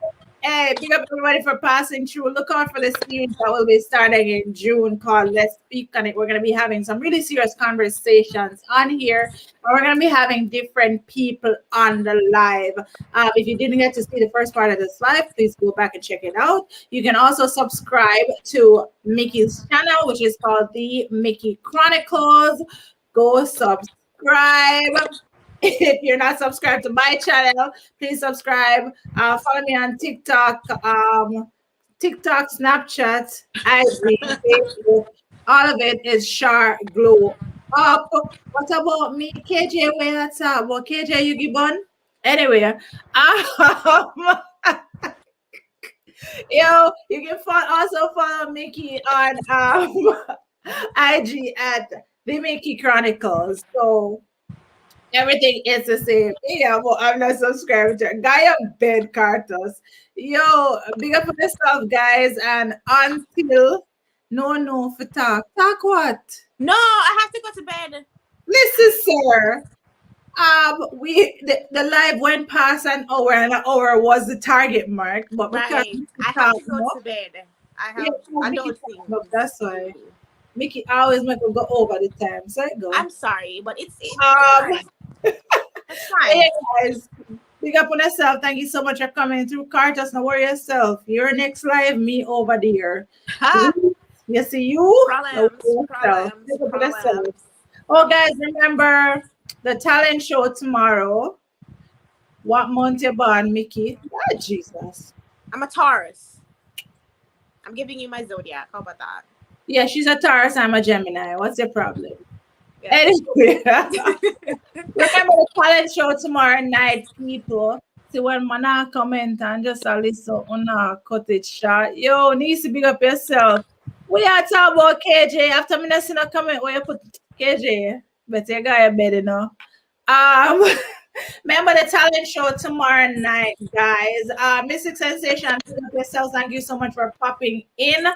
hey, big up everybody for passing through. Look out for the series that will be starting in June called Let's Speak on It. We're going to be having some really serious conversations on here. And we're going to be having different people on the live. If you didn't get to see the first part of this live, please go back and check it out. You can also subscribe to Mickey's channel, which is called The Mickey Chronicles. Go subscribe. If you're not subscribed to my channel, please subscribe. Follow me on TikTok, Snapchat, IG, Facebook. All of it is Shar Glow Up. What about me, KJ? Where that's at? Well, KJ, you gibbon? Anyway, yo, you can also follow Mickey on IG at the Mickey Chronicles. So everything is the same. Yeah, well, I'm not subscribed to Gaia Bed Cartos. Yo, big up for yourself, guys. And until no for talk. Talk what? No, I have to go to bed. Listen, sir. The live went past an hour was the target mark, but because Right. Mickey I have talk to go more, to bed. I yeah, have because Mickey adult talk things more, that's to why do. Mickey always make it go over the time. So it go. I'm sorry, but it's Um, fine. It's yeah, fine. guys. Big up on yourself. Thank you so much for coming through. Cartus, no worry yourself. Your next live, me over there. Ha! You see you? No Problems, worry yourself. problems, Big up on yourself. problems, Oh, guys, problems. remember the talent show tomorrow. What month you born, Mickey? Ah, Jesus. I'm a Taurus. I'm giving you my zodiac. How about that? Yeah, she's a Taurus. I'm a Gemini. What's your problem? Yeah. Anyway, remember the talent show tomorrow night, people. See when man comment and just a listen on cut it short. Yo, needs to big up yourself. We are talking about KJ. After me not see no comment where you put KJ, but you got your bed, you know. Um, remember the talent show tomorrow night, guys. Mystic Sensation, big up yourselves. Thank you so much for popping in.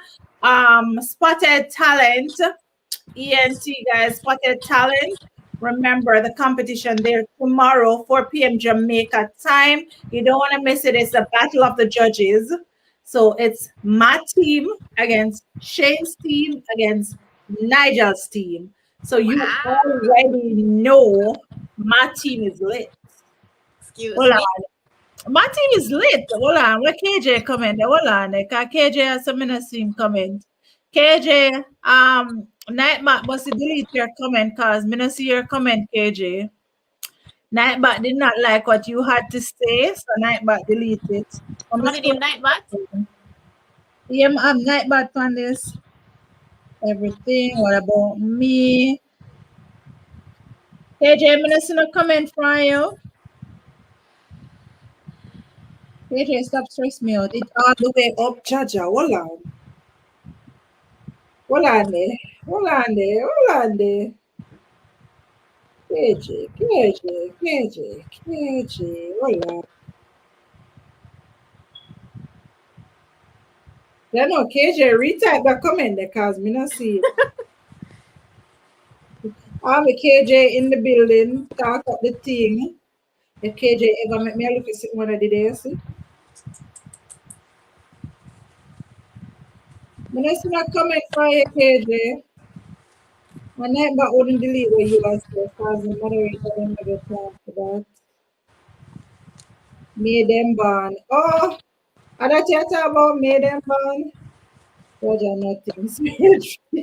Spotted Talent. ENT guys, Spotted Talent. Remember the competition there tomorrow, 4 p.m. Jamaica time. You don't want to miss it. It's the battle of the judges. So it's my team against Shane's team against Nigel's team. So you Wow. already know my team is lit. Excuse Hold me. on. My team is lit. Hold on. Where KJ comment? Hold on. KJ has some innocent comment. KJ, Nightbot must delete your comment because me not see your comment, KJ. Nightbot did not like what you had to say, so Nightbot delete it. Somebody named Nightbot. Yeah, I'm Nightbot on this. Everything. What about me? KJ, I'm not see no comment from you. KJ, stop stress me out. It all the way up, Jaja. Hold on. Hold on there. Hold on there. Hold on there. KJ. Hold on. Yeah, no, KJ, retype that comment there because me not see it. I'm a KJ in the building. Talk up the thing. If KJ ever make me look at one of the days. Me not see no comment from you, KJ. My nightbot wouldn't delete what you asked for as the moderator don't have time for that. Made them ban. Oh, I don't you talk about made them ban. Roger nothing.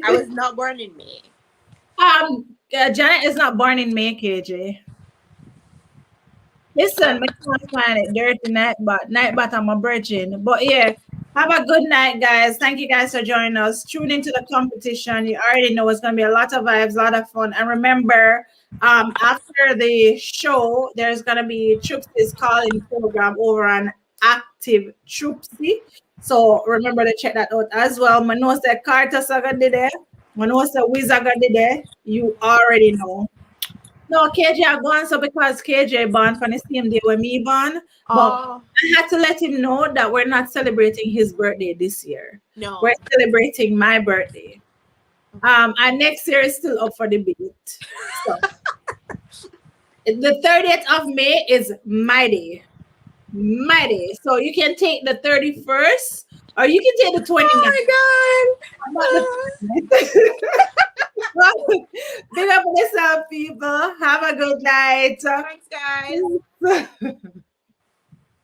I was not born in May. Janet is not born in May, KJ. Listen, I can't find it dirty night, but I'm a virgin. But yeah, have a good night, guys. Thank you guys for joining us. Tune into the competition. You already know it's gonna be a lot of vibes, a lot of fun. And remember, after the show, there's gonna be Troopsy's calling program over on Active Troopsy. So remember to check that out as well. Manosa Carter Saga did there. Manosa Wizaga did there. You already know. No, KJ are gone, so because KJ born from the same day when me born, but Oh I had to let him know that we're not celebrating his birthday this year. We're no. celebrating my birthday. And next year is still up for debate. So the 30th of May is my day. My day. So you can take the 31st or you can take the 29th. Oh Not the my god. 30th. Big up yourself, people. Have a good night. Thanks, guys.